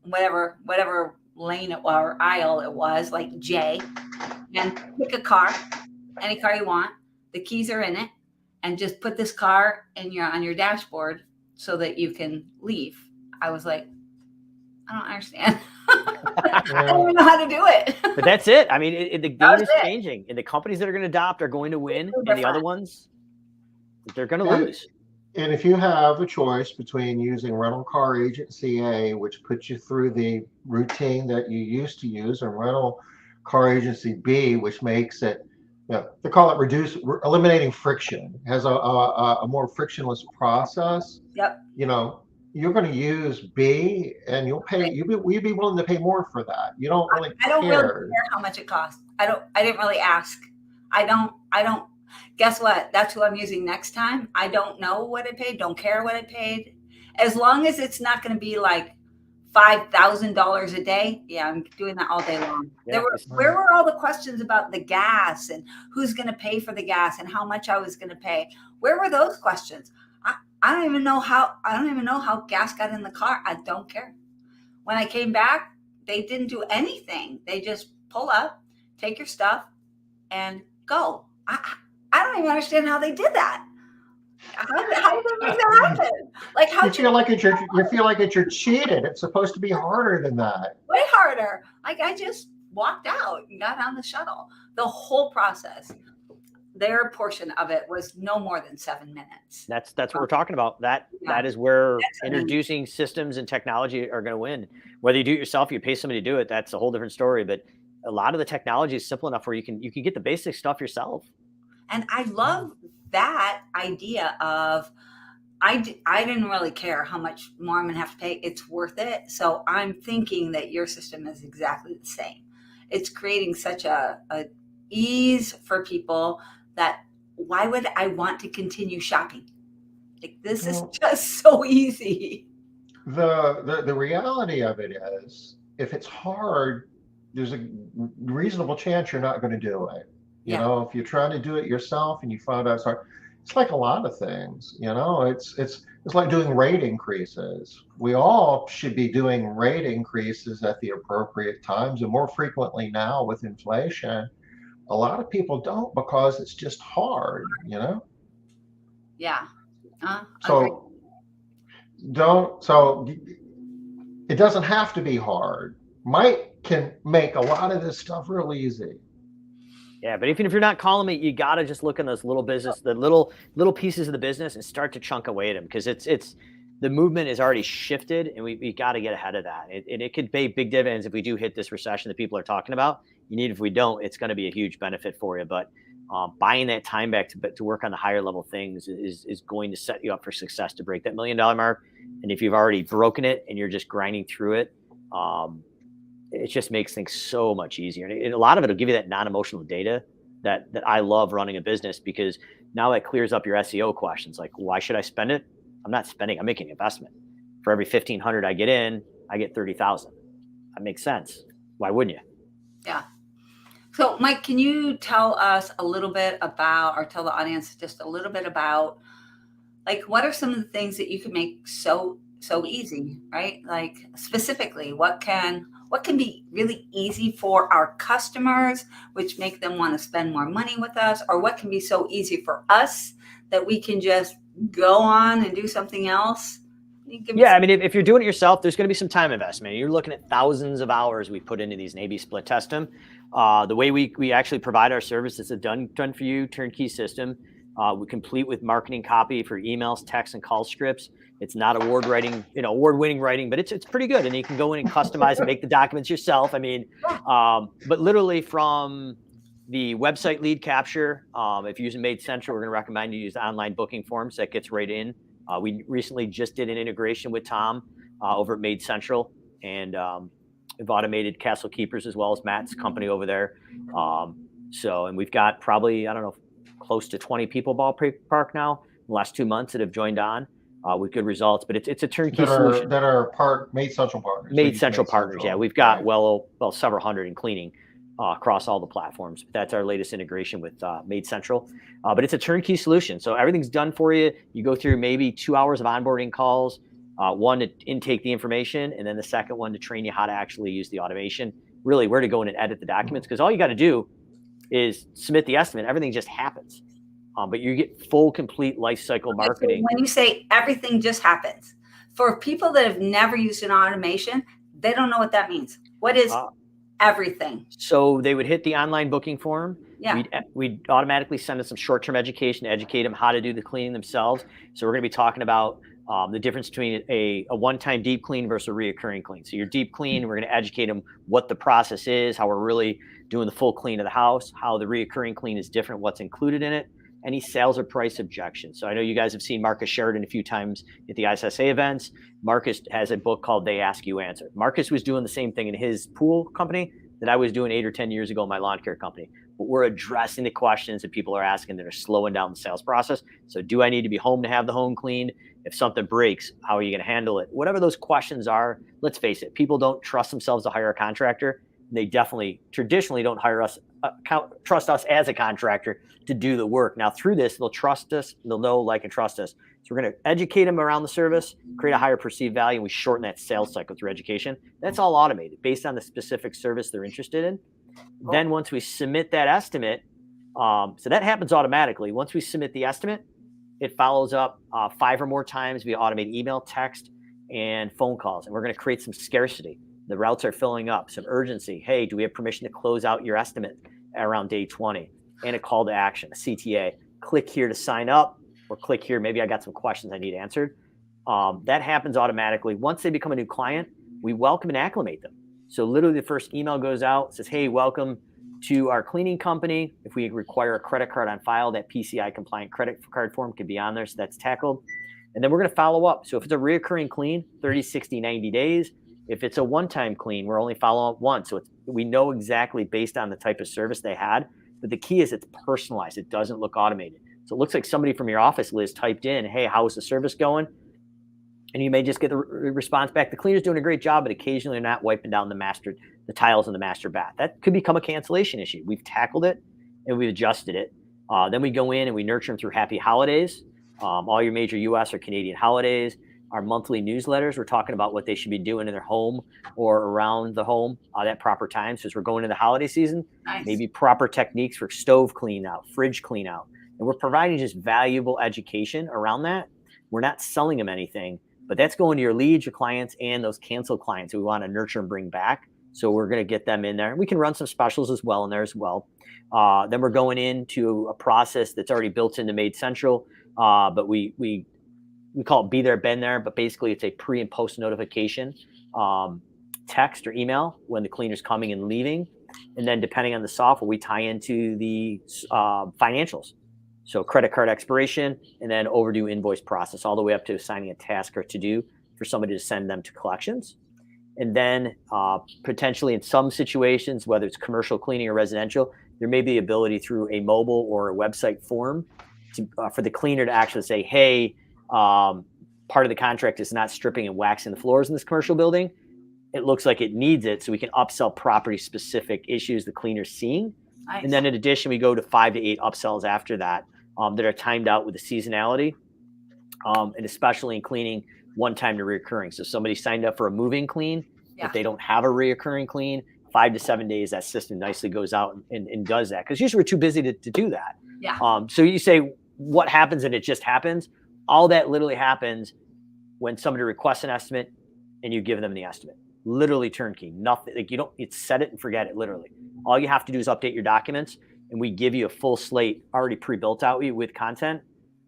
[SPEAKER 2] whatever lane it was, or aisle it was, like J, and pick a car, any car you want. The keys are in it, and just put this car on your dashboard so that you can leave. I was like, I don't understand. I don't even know how to do it.
[SPEAKER 3] But that's it. I mean, the game is changing, and the companies that are going to adopt are going to win, and the other ones, they're going to lose.
[SPEAKER 1] And if you have a choice between using rental car agency A, which puts you through the routine that you used to use, and rental car agency B, which makes it, they call it eliminating friction, has a more frictionless process.
[SPEAKER 2] Yep.
[SPEAKER 1] You're going to use B, and you'll be willing to pay more for that. You don't really
[SPEAKER 2] I don't really care how much it costs. I didn't really ask. I don't. Guess what? That's who I'm using next time. I don't know what it paid. Don't care what it paid. As long as it's not going to be like $5,000 a day. Yeah, I'm doing that all day long. Yeah, where were all the questions about the gas and who's going to pay for the gas and how much I was going to pay? Where were those questions? I don't even know how gas got in the car. I don't care. When I came back, they didn't do anything. They just pull up, take your stuff, and go. I don't even understand how they did that. How did that happen? Like, how
[SPEAKER 1] you feel like you're cheated. It's supposed to be harder than that.
[SPEAKER 2] Way harder. Like, I just walked out and got on the shuttle. The whole process, their portion of it was no more than 7 minutes.
[SPEAKER 3] That's what we're talking about. That is where introducing systems and technology are going to win. Whether you do it yourself, you pay somebody to do it, that's a whole different story. But a lot of the technology is simple enough where you can get the basic stuff yourself.
[SPEAKER 2] And I love that idea of, I didn't really care how much more I'm going to have to pay. It's worth it. So I'm thinking that your system is exactly the same. It's creating such a ease for people that why would I want to continue shopping? Like, this is just so easy.
[SPEAKER 1] The reality of it is, if it's hard, there's a reasonable chance you're not going to do it. If you're trying to do it yourself and you find out it's hard, it's like a lot of things. It's like doing rate increases. We all should be doing rate increases at the appropriate times, and more frequently now with inflation. A lot of people don't because it's just hard.
[SPEAKER 2] Yeah.
[SPEAKER 1] So so it doesn't have to be hard. Mike can make a lot of this stuff real easy.
[SPEAKER 3] Yeah, but even if you're not calling me, you gotta just look in those little business, the little pieces of the business, and start to chunk away at them, because it's the movement is already shifted, and we got to get ahead of that. It could pay big dividends if we do hit this recession that people are talking about. You need, if we don't, it's going to be a huge benefit for you. But buying that time back to work on the higher level things is going to set you up for success to break that $1 million mark. And if you've already broken it and you're just grinding through it, it just makes things so much easier. And a lot of it will give you that non-emotional data that I love running a business, because now that clears up your SEO questions. Like, why should I spend it? I'm not spending, I'm making an investment. For every 1,500 I get in, I get 30,000. That makes sense. Why wouldn't you?
[SPEAKER 2] Yeah. So Mike, can you tell us a little bit about, or tell the audience just a little bit about, like, what are some of the things that you can make so easy, right? Like, specifically, what can be really easy for our customers, which make them want to spend more money with us, or what can be so easy for us that we can just go on and do something else?
[SPEAKER 3] Yeah, I mean, if you're doing it yourself, there's going to be some time investment. You're looking at thousands of hours we put into these Navy split test them. The way we actually provide our service is a done for you turnkey system. We complete with marketing copy for emails, texts, and call scripts. It's not award-winning writing, but it's pretty good. And you can go in and customize and make the documents yourself. I mean, but literally from the website lead capture, if you're using Made Central, we're going to recommend you use the online booking forms. That gets right in. We recently just did an integration with Tom over at Made Central, and we've automated Castle Keepers as well as Matt's company over there. And we've got probably, I don't know, close to 20 people ballpark now in the last 2 months that have joined on with good results. But it's a turnkey solution.
[SPEAKER 1] That are Made Central partners.
[SPEAKER 3] Made Central partners, yeah. We've got well several hundred in cleaning across all the platforms. That's our latest integration with Made Central. But it's a turnkey solution. So everything's done for you. You go through maybe 2 hours of onboarding calls, one to intake the information, and then the second one to train you how to actually use the automation, really where to go in and edit the documents. Because all you got to do is submit the estimate. Everything just happens. But you get full, complete life cycle marketing.
[SPEAKER 2] So when you say everything just happens, for people that have never used an automation, they don't know what that means. What is everything?
[SPEAKER 3] So they would hit the online booking form.
[SPEAKER 2] Yeah.
[SPEAKER 3] We'd automatically send them some short-term education to educate them how to do the cleaning themselves. So we're going to be talking about the difference between a one-time deep clean versus a reoccurring clean. So your deep clean, we're going to educate them what the process is, how we're really doing the full clean of the house, how the reoccurring clean is different, what's included in it, any sales or price objections. So I know you guys have seen Marcus Sheridan a few times at the ISSA events. Marcus has a book called They Ask You Answer. Marcus was doing the same thing in his pool company that I was doing 8 or 10 years ago in my lawn care company. But we're addressing the questions that people are asking that are slowing down the sales process. So do I need to be home to have the home cleaned? If something breaks, how are you going to handle it? Whatever those questions are, let's face it, people don't trust themselves to hire a contractor. They definitely traditionally don't trust us as a contractor to do the work. Now through this, they'll trust us, they'll know, like, and trust us. So we're going to educate them around the service, create a higher perceived value, and we shorten that sales cycle through education. That's all automated based on the specific service they're interested in. Cool. Then once we submit that estimate, so that happens automatically. Once we submit the estimate, it follows up 5 or more times via automated email, text, and phone calls. And we're going to create some scarcity. The routes are filling up, some urgency. Hey, do we have permission to close out your estimate around day 20? And a call to action, a CTA. Click here to sign up, or click here, maybe I got some questions I need answered. That happens automatically. Once they become a new client, we welcome and acclimate them. So literally the first email goes out, says, hey, welcome to our cleaning company. If we require a credit card on file, that PCI compliant credit card form could be on there, so that's tackled. And then we're going to follow up. So if it's a reoccurring clean, 30, 60, 90 days. If it's a one-time clean, we're only following up once. So we know exactly based on the type of service they had. But the key is it's personalized. It doesn't look automated. So it looks like somebody from your office, Liz, typed in, hey, how's the service going? And you may just get the response back, the cleaner's doing a great job, but occasionally they're not wiping down the tiles in the master bath. That could become a cancellation issue. We've tackled it and we've adjusted it. Then we go in and we nurture them through happy holidays, all your major US or Canadian holidays. Our monthly newsletters, we're talking about what they should be doing in their home or around the home at proper times. So as we're going into the holiday season, nice. Maybe proper techniques for stove clean out, fridge clean out. And we're providing just valuable education around that. We're not selling them anything. but that's going to your leads, your clients, and those canceled clients who we want to nurture and bring back. So we're going to get them in there. We can run some specials as well in there as well. Then we're going into a process that's already built into Made Central, but we call it Be There, Been There, but basically it's a pre and post notification, text or email when the cleaner's coming and leaving. And then depending on the software, we tie into the financials. So credit card expiration and then overdue invoice process, all the way up to assigning a task or to do for somebody to send them to collections. And then potentially in some situations, whether it's commercial cleaning or residential, there may be the ability through a mobile or a website form for the cleaner to actually say, hey, part of the contract is not stripping and waxing the floors in this commercial building. It looks like it needs it, so we can upsell property specific issues the cleaner's seeing. Nice. And then in addition, we go to 5 to 8 upsells after that that are timed out with the seasonality, and especially in cleaning, one time to reoccurring. So somebody signed up for a moving clean, if they don't have a reoccurring clean, 5 to 7 days, that system nicely goes out and does that. Because usually we're too busy to do that.
[SPEAKER 2] Yeah.
[SPEAKER 3] So you say, what happens and it just happens? All that literally happens when somebody requests an estimate and you give them the estimate. Literally turnkey. Nothing, like it's set it and forget it, literally. All you have to do is update your documents, and we give you a full slate already pre-built out with content.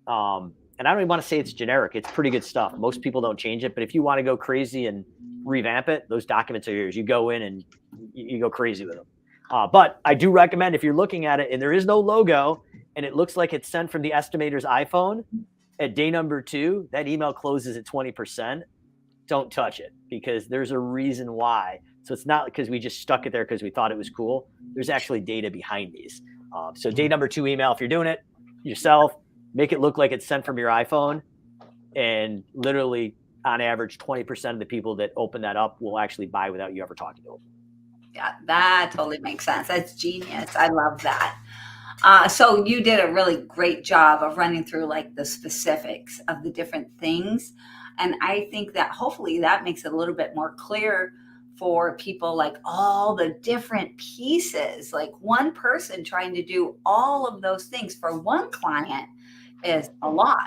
[SPEAKER 3] And I don't even want to say it's generic. It's pretty good stuff. Most people don't change it, but if you want to go crazy and revamp it, those documents are yours. You go in and you go crazy with them. But I do recommend, if you're looking at it and there is no logo and it looks like it's sent from the estimator's iPhone at day number 2, that email closes at 20%. Don't touch it, because there's a reason why. So it's not because we just stuck it there because we thought it was cool. There's actually data behind these. So day number 2 email, if you're doing it yourself, make it look like it's sent from your iPhone, and literally on average 20% of the people that open that up will actually buy without you ever talking to them.
[SPEAKER 2] Yeah, that totally makes sense. That's genius. I love that. So you did a really great job of running through like the specifics of the different things. And I think that hopefully that makes it a little bit more clear for people, like all the different pieces. Like one person trying to do all of those things for one client is a lot.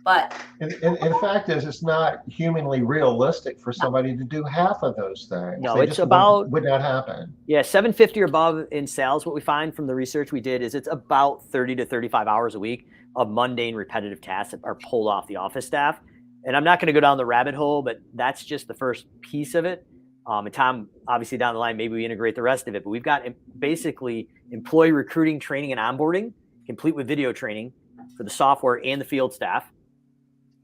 [SPEAKER 2] But
[SPEAKER 1] and the fact is, it's not humanly realistic for somebody to do half of those things.
[SPEAKER 3] No, it's about
[SPEAKER 1] would not happen.
[SPEAKER 3] Yeah, 750 or above in sales. What we find from the research we did is it's about 30 to 35 hours a week of mundane, repetitive tasks that are pulled off the office staff. And I'm not going to go down the rabbit hole, but that's just the first piece of it. And Tom, obviously down the line, maybe we integrate the rest of it. But we've got basically employee recruiting, training, and onboarding, complete with video training for the software and the field staff.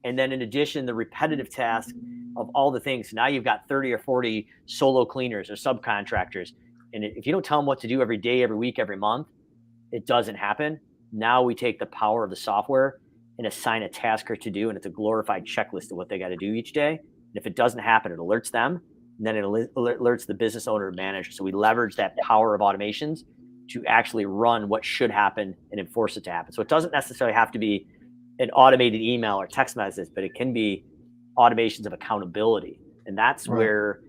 [SPEAKER 3] And then in addition, the repetitive task of all the things. Now you've got 30 or 40 solo cleaners or subcontractors. And if you don't tell them what to do every day, every week, every month, it doesn't happen. Now we take the power of the software and assign a task or to do, and it's a glorified checklist of what they got to do each day. And if it doesn't happen, it alerts them, and then it alerts the business owner or manager. So we leverage that power of automations to actually run what should happen and enforce it to happen. So it doesn't necessarily have to be an automated email or text message, but it can be automations of accountability. And that's where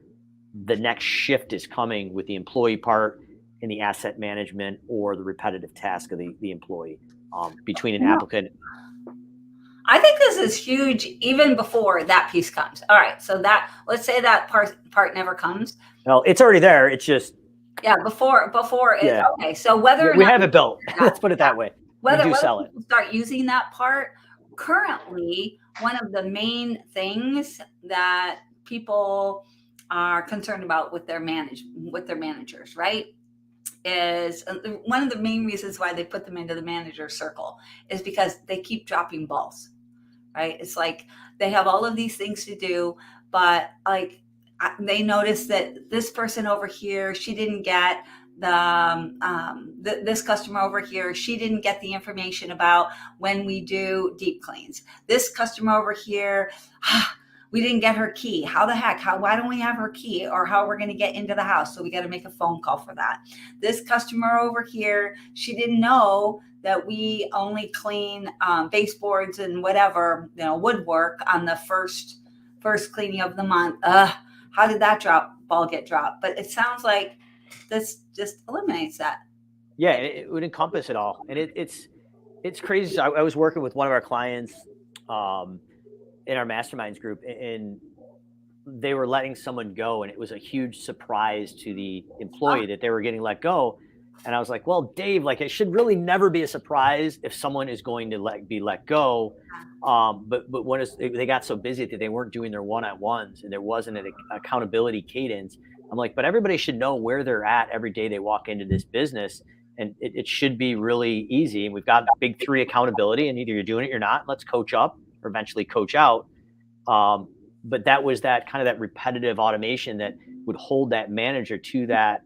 [SPEAKER 3] the next shift is coming with the employee part in the asset management or the repetitive task of the employee between an applicant.
[SPEAKER 2] I think this is huge even before that piece comes. All right. So that, let's say that part never comes.
[SPEAKER 3] Well, it's already there. It's just.
[SPEAKER 2] Yeah. Before it, okay. So whether or
[SPEAKER 3] we
[SPEAKER 2] not
[SPEAKER 3] have it built, let's put it that way.
[SPEAKER 2] Whether
[SPEAKER 3] we do sell it.
[SPEAKER 2] Start using that part. Currently, one of the main things that people are concerned about with their managers, right, is one of the main reasons why they put them into the manager circle is because they keep dropping balls, right? It's like they have all of these things to do, but like they notice that this person over here, she didn't get this customer over here, she didn't get the information about when we do deep cleans. This customer over here, we didn't get her key. How the heck? Why don't we have her key? Or how we're going to get into the house? So we got to make a phone call for that. This customer over here, she didn't know that we only clean baseboards and whatever, woodwork on the first cleaning of the month. How did that ball get dropped? But it sounds like this just eliminates that.
[SPEAKER 3] Yeah, it would encompass it all. And it's crazy. So I was working with one of our clients in our masterminds group, and they were letting someone go, and it was a huge surprise to the employee that they were getting let go. And I was like, well, Dave, like, it should really never be a surprise if someone is going to be let go. But when they got so busy that they weren't doing their one-on-ones and there wasn't an accountability cadence, I'm like, but everybody should know where they're at every day they walk into this business. And it should be really easy. And we've got big 3 accountability, and either you're doing it or you're not. Let's coach up or eventually coach out. But that was that kind of that repetitive automation that would hold that manager to that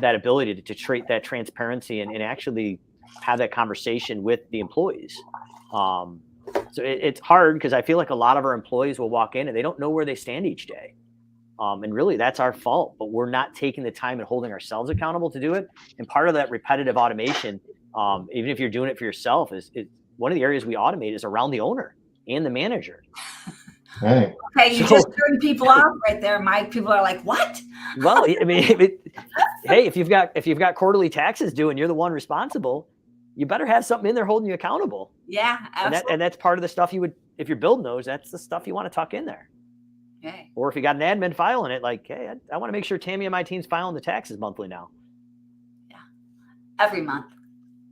[SPEAKER 3] ability to treat that transparency and actually have that conversation with the employees. So it's hard because I feel like a lot of our employees will walk in and they don't know where they stand each day. And really that's our fault, but we're not taking the time and holding ourselves accountable to do it. And part of that repetitive automation, even if you're doing it for yourself, is one of the areas we automate is around the owner and the manager.
[SPEAKER 1] Right.
[SPEAKER 2] Okay, you just turned people off right there, Mike. People are like, "What?"
[SPEAKER 3] Well, I mean, hey, if you've got quarterly taxes due and you're the one responsible, you better have something in there holding you accountable.
[SPEAKER 2] Yeah, absolutely.
[SPEAKER 3] And that's part of the stuff you would, if you're building those, that's the stuff you want to tuck in there.
[SPEAKER 2] Okay.
[SPEAKER 3] Or if you got an admin filing it, like, hey, I want to make sure Tammy and my team's filing the taxes monthly now.
[SPEAKER 2] Yeah, every month,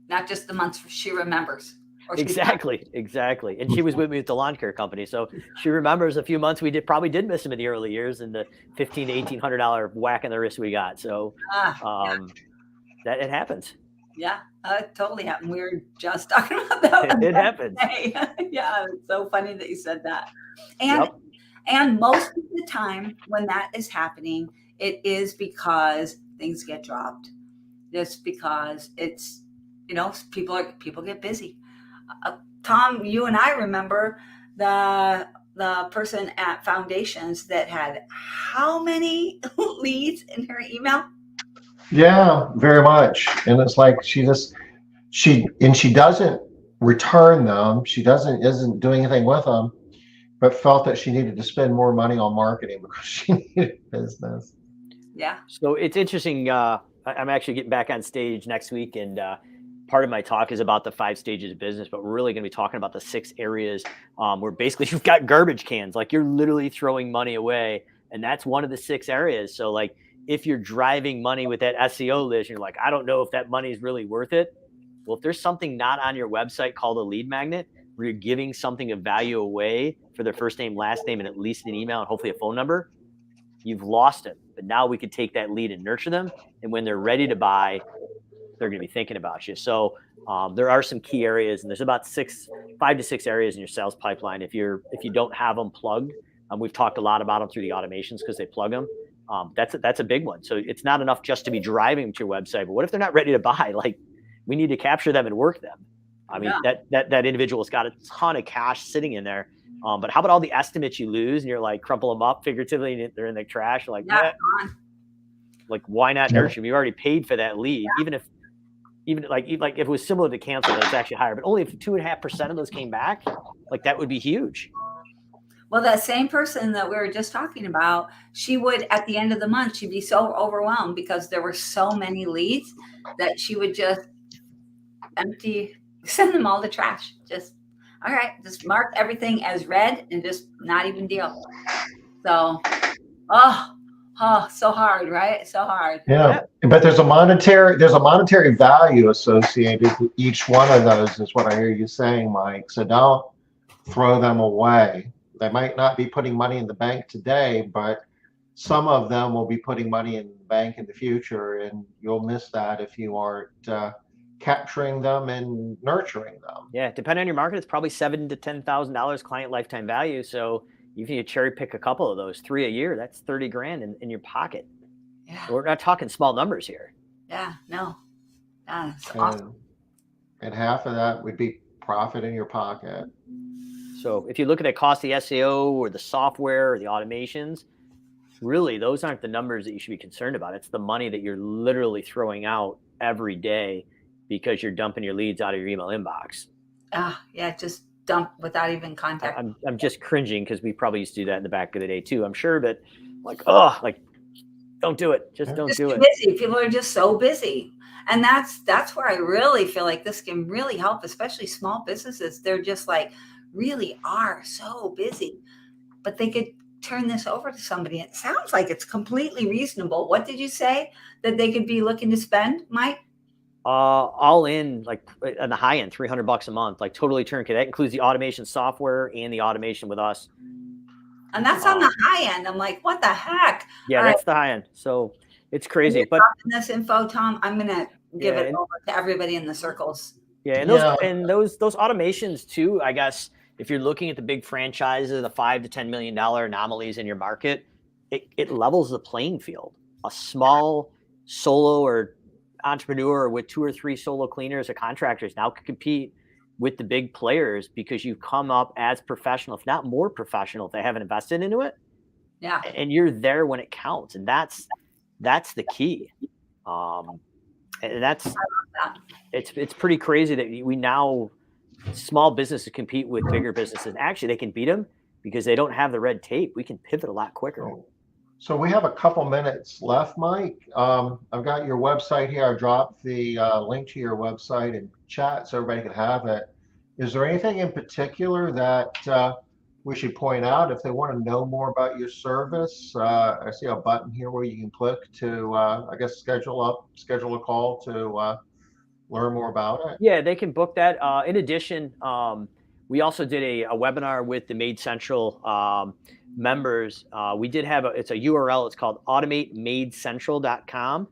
[SPEAKER 2] not just the months she remembers.
[SPEAKER 3] Exactly. And she was with me at the lawn care company, so she remembers a few months we probably did miss them in the early years, and the $1,500 to $1,800 whack in the wrist we got. So that it happens.
[SPEAKER 2] Yeah, it totally happened. We were just talking about that.
[SPEAKER 3] It happens.
[SPEAKER 2] Yeah, it's so funny that you said that. And most of the time when that is happening, it is because things get dropped. Just because it's, people get busy. Tom, you and I remember the person at Foundations that had how many leads in her email?
[SPEAKER 1] Yeah, very much. And it's like she doesn't return them. She isn't doing anything with them, but felt that she needed to spend more money on marketing because she needed business.
[SPEAKER 2] Yeah.
[SPEAKER 3] So it's interesting. I'm actually getting back on stage next week, and part of my talk is about the 5 stages of business, but we're really going to be talking about the 6 areas where basically you've got garbage cans, like you're literally throwing money away. And that's one of the 6 areas. So like, if you're driving money with that SEO list, you're like, I don't know if that money is really worth it. Well, if there's something not on your website called a lead magnet, where you're giving something of value away for their first name, last name, and at least an email and hopefully a phone number, you've lost it. But now we could take that lead and nurture them. And when they're ready to buy, they're going to be thinking about you. So there are some key areas, and there's about 5 to 6 areas in your sales pipeline. If you don't have them plugged, we've talked a lot about them through the automations because they plug them. That's a big one. So it's not enough just to be driving them to your website, but what if they're not ready to buy? Like, we need to capture them and work them. I mean, that individual's got a ton of cash sitting in there. But how about all the estimates you lose, and you're like, crumple them up figuratively, and they're in the trash? You're like, like, why not nurture them? You already paid for that lead. Even if it was similar to cancel, that's actually higher. But only if 2.5% of those came back, like, that would be huge.
[SPEAKER 2] Well, that same person that we were just talking about, she would, at the end of the month, she'd be so overwhelmed because there were so many leads that she would just send them all to trash. Just, all right, just mark everything as red and just not even deal. So, so hard, right? So hard.
[SPEAKER 1] Yeah, but there's a monetary value associated with each one of those, is what I hear you saying, Mike. So don't throw them away. They might not be putting money in the bank today, but some of them will be putting money in the bank in the future, and you'll miss that if you aren't capturing them and nurturing them.
[SPEAKER 3] Yeah, depending on your market, it's probably $7,000 to $10,000 client lifetime value. So even if you cherry pick a couple of those, 3 a year, that's $30,000 in your pocket. Yeah, we're not talking small numbers here.
[SPEAKER 2] Yeah, no, that's awesome.
[SPEAKER 1] And half of that would be profit in your pocket.
[SPEAKER 3] So if you look at the cost of the SEO or the software or the automations, really, those aren't the numbers that you should be concerned about. It's the money that you're literally throwing out every day because you're dumping your leads out of your email inbox.
[SPEAKER 2] Yeah, just dump without even contact.
[SPEAKER 3] I'm just cringing because we probably used to do that in the back of the day too, I'm sure, but like, don't do it. Just don't do it.
[SPEAKER 2] Busy. People are just so busy. And that's where I really feel like this can really help, especially small businesses. They're just like really are so busy, but they could turn this over to somebody. It sounds like it's completely reasonable. What did you say that they could be looking to spend, Mike?
[SPEAKER 3] All in, like on the high end, $300 a month, like totally turnkey. That includes the automation software and the automation with us.
[SPEAKER 2] And that's on the high end. I'm like, what the heck?
[SPEAKER 3] Yeah,
[SPEAKER 2] All
[SPEAKER 3] that's the high end. So it's crazy. But
[SPEAKER 2] this info, Tom, I'm gonna give it over to everybody in the circles.
[SPEAKER 3] Yeah, and those automations too, I guess, if you're looking at the big franchises, the $5 to $10 million anomalies in your market, it levels the playing field. A small solo or entrepreneur with 2 or 3 solo cleaners or contractors now can compete with the big players because you've come up as professional, if not more professional, if they haven't invested into it.
[SPEAKER 2] Yeah.
[SPEAKER 3] And you're there when it counts. And that's the key. And that's, it's pretty crazy that we now, small businesses compete with bigger businesses. Actually, they can beat them because they don't have the red tape. We can pivot a lot quicker.
[SPEAKER 1] So we have a couple minutes left, Mike. I've got your website here. I dropped the link to your website in chat so everybody can have it. Is there anything in particular that we should point out if they want to know more about your service? I see a button here where you can click to, I guess, schedule a call to learn more about it.
[SPEAKER 3] Yeah, they can book that. In addition, we also did a webinar with the Made Central members. We did have it's a URL. It's called automatemadecentral.com.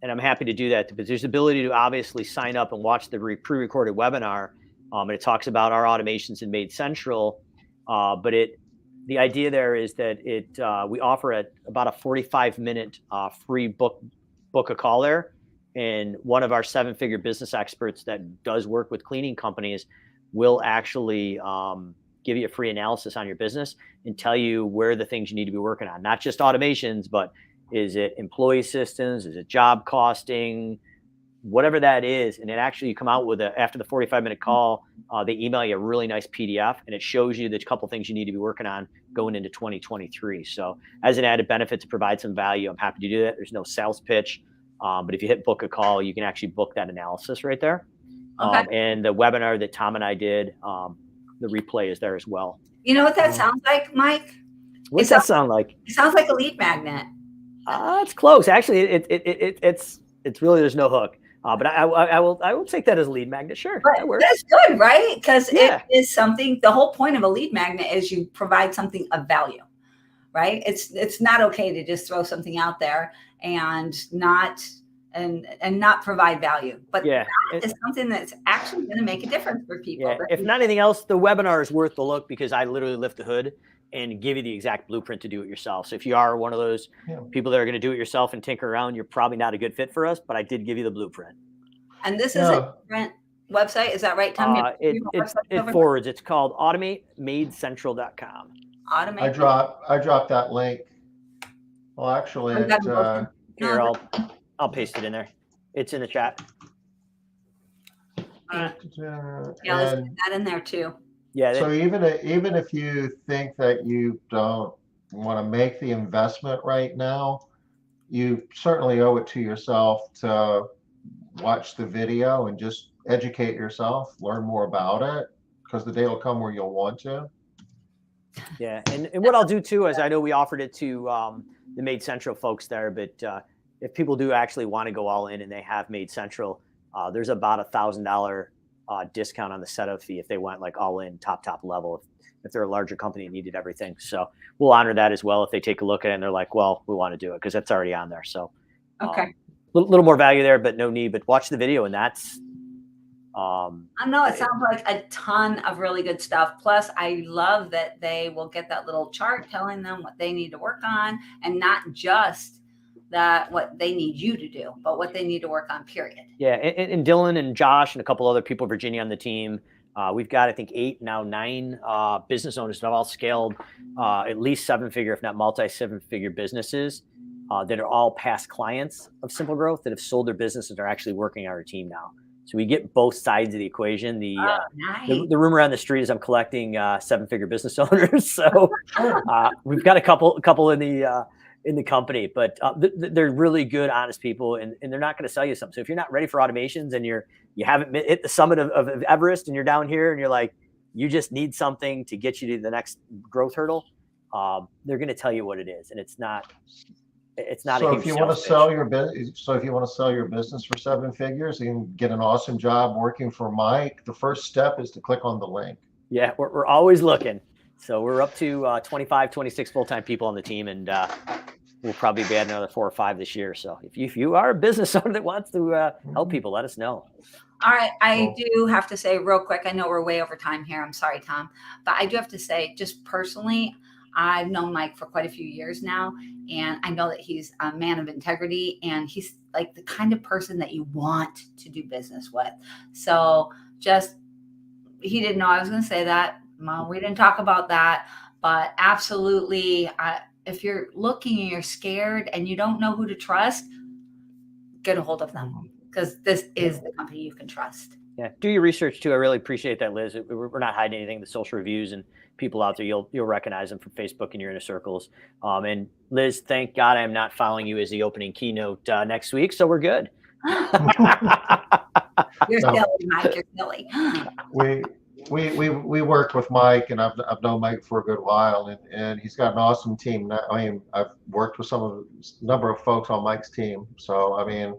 [SPEAKER 3] And I'm happy to do that because there's the ability to obviously sign up and watch the pre-recorded webinar. And it talks about our automations in Made Central. But the idea there is that we offer about a 45-minute free book a call there. And one of our 7-figure business experts that does work with cleaning companies will actually give you a free analysis on your business and tell you where the things you need to be working on, not just automations, but is it employee systems? Is it job costing? Whatever that is. And it actually, you come out with after the 45-minute call, they email you a really nice PDF and it shows you the couple things you need to be working on going into 2023. So as an added benefit to provide some value, I'm happy to do that. There's no sales pitch. But if you hit book a call, you can actually book that analysis right there.
[SPEAKER 2] Okay.
[SPEAKER 3] And the webinar that Tom and I did, the replay is there as well.
[SPEAKER 2] You know what that sounds like, Mike?
[SPEAKER 3] What's that sound like?
[SPEAKER 2] It sounds like a lead magnet.
[SPEAKER 3] It's close. Actually, it's really, there's no hook. But I will take that as a lead magnet. Sure, that works.
[SPEAKER 2] That's good, right? Because it is something. The whole point of a lead magnet is you provide something of value, right? It's not okay to just throw something out there and not provide value. But that is something that's actually going to make a difference for people.
[SPEAKER 3] Yeah. If not anything else, the webinar is worth the look because I literally lift the hood and give you the exact blueprint to do it yourself. So if you are one of those people that are going to do it yourself and tinker around, you're probably not a good fit for us, but I did give you the blueprint.
[SPEAKER 2] And this is a different website. Is that right, Tom?
[SPEAKER 3] It forwards. It's called automatemadecentral.com.
[SPEAKER 1] I dropped that link. Well, actually,
[SPEAKER 3] here, I'll paste it in there. It's in the chat.
[SPEAKER 2] Yeah, let's put that in there too.
[SPEAKER 3] Yeah.
[SPEAKER 1] So even if you think that you don't want to make the investment right now, you certainly owe it to yourself to watch the video and just educate yourself, learn more about it, because the day will come where you'll want to.
[SPEAKER 3] Yeah, and what I'll do too is I know we offered it to the Made Central folks there, but if people do actually want to go all in and they have Made Central, there's about $1,000 discount on the setup fee if they went like all in top level. If they're a larger company and needed everything, so we'll honor that as well if they take a look at it and they're like, well, we want to do it because that's already on there. So
[SPEAKER 2] okay,
[SPEAKER 3] little more value there, but no need. But watch the video and that's.
[SPEAKER 2] I know it sounds like a ton of really good stuff. Plus, I love that they will get that little chart telling them what they need to work on, and not just that what they need you to do, but what they need to work on. Period. Yeah,
[SPEAKER 3] and Dylan and Josh and a couple other people, Virginia, on the team. We've got, I think, 9 business owners that have all scaled at least 7-figure, if not multi-7-figure businesses that are all past clients of Simple Growth that have sold their business and are actually working on our team now. So we get both sides of the equation. The rumor on the street is I'm collecting 7-figure business owners. So we've got a couple in the in the company, but they're really good, honest people, and they're not going to sell you something. So if you're not ready for automations and you haven't hit the summit of Everest and you're down here and you're like, you just need something to get you to the next growth hurdle, they're going to tell you what it is, and it's not a
[SPEAKER 1] So
[SPEAKER 3] huge
[SPEAKER 1] if you want to
[SPEAKER 3] sales
[SPEAKER 1] sell
[SPEAKER 3] pitch.
[SPEAKER 1] your business, so if you want to sell your business for 7 figures and get an awesome job working for Mike, the first step is to click on the link.
[SPEAKER 3] Yeah, we're always looking. So we're up to 25, 26 full-time people on the team, and we'll probably be adding another 4 or 5 this year. So if you are a business owner that wants to help people, let us know.
[SPEAKER 2] All right. I
[SPEAKER 1] Cool.
[SPEAKER 2] do have to say real quick, I know we're way over time here. I'm sorry, Tom, but I do have to say, just personally, I've known Mike for quite a few years now, and I know that he's a man of integrity, and he's like the kind of person that you want to do business with. So just, he didn't know I was going to say that. Mom, we didn't talk about that, but absolutely, if you're looking and you're scared and you don't know who to trust, get a hold of them, because this is the company you can trust.
[SPEAKER 3] Yeah, do your research too. I really appreciate that, Liz. We're not hiding anything. The social reviews and people out there, you'll recognize them from Facebook and your inner circles. And Liz, thank God I'm not following you as the opening keynote next week, so we're good.
[SPEAKER 2] You're
[SPEAKER 1] No.
[SPEAKER 2] silly, Mike. You're silly.
[SPEAKER 1] We worked with Mike, and I've known Mike for a good while, and he's got an awesome team. I mean, I've worked with a number of folks on Mike's team, so I mean,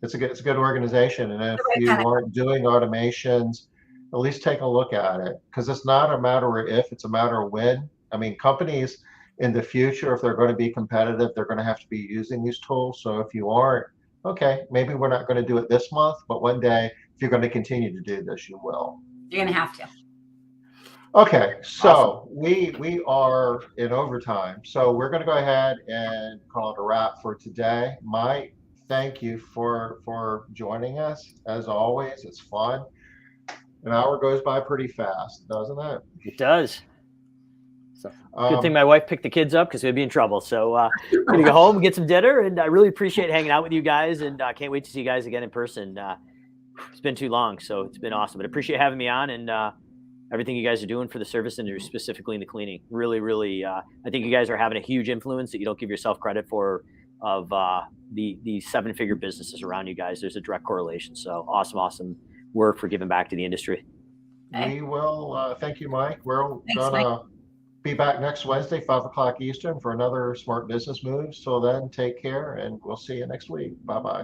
[SPEAKER 1] it's a good organization. And if
[SPEAKER 2] Right, kind
[SPEAKER 1] you
[SPEAKER 2] of.
[SPEAKER 1] aren't doing automations, at least take a look at it, because it's not a matter of if, it's a matter of when. I mean, companies in the future, if they're going to be competitive, they're going to have to be using these tools. So if you aren't, okay, maybe we're not going to do it this month, but one day, if you're going to continue to do this, you will.
[SPEAKER 2] You're going to have to.
[SPEAKER 1] Okay, so
[SPEAKER 3] Awesome.
[SPEAKER 1] we are in overtime, so we're going to go ahead and call it a wrap for today. Mike, thank you for joining us. As always, it's fun. An hour goes by pretty fast, doesn't it?
[SPEAKER 3] It does. So good thing my wife picked the kids up, because we'd be in trouble. So I'm gonna go home and get some dinner, and I really appreciate hanging out with you guys, and can't wait to see you guys again in person. It's been too long, so it's been awesome. But appreciate having me on, and everything you guys are doing for the service industry, specifically in the cleaning. Really, really, I think you guys are having a huge influence that you don't give yourself credit for, of the 7-figure businesses around you guys. There's a direct correlation. So awesome work for giving back to the industry.
[SPEAKER 1] We will. Thank you, Mike. We're
[SPEAKER 2] Thanks,
[SPEAKER 1] gonna be back next Wednesday, 5 o'clock Eastern, for another Smart Business Moves. Till then, take care, and we'll see you next week. Bye-bye.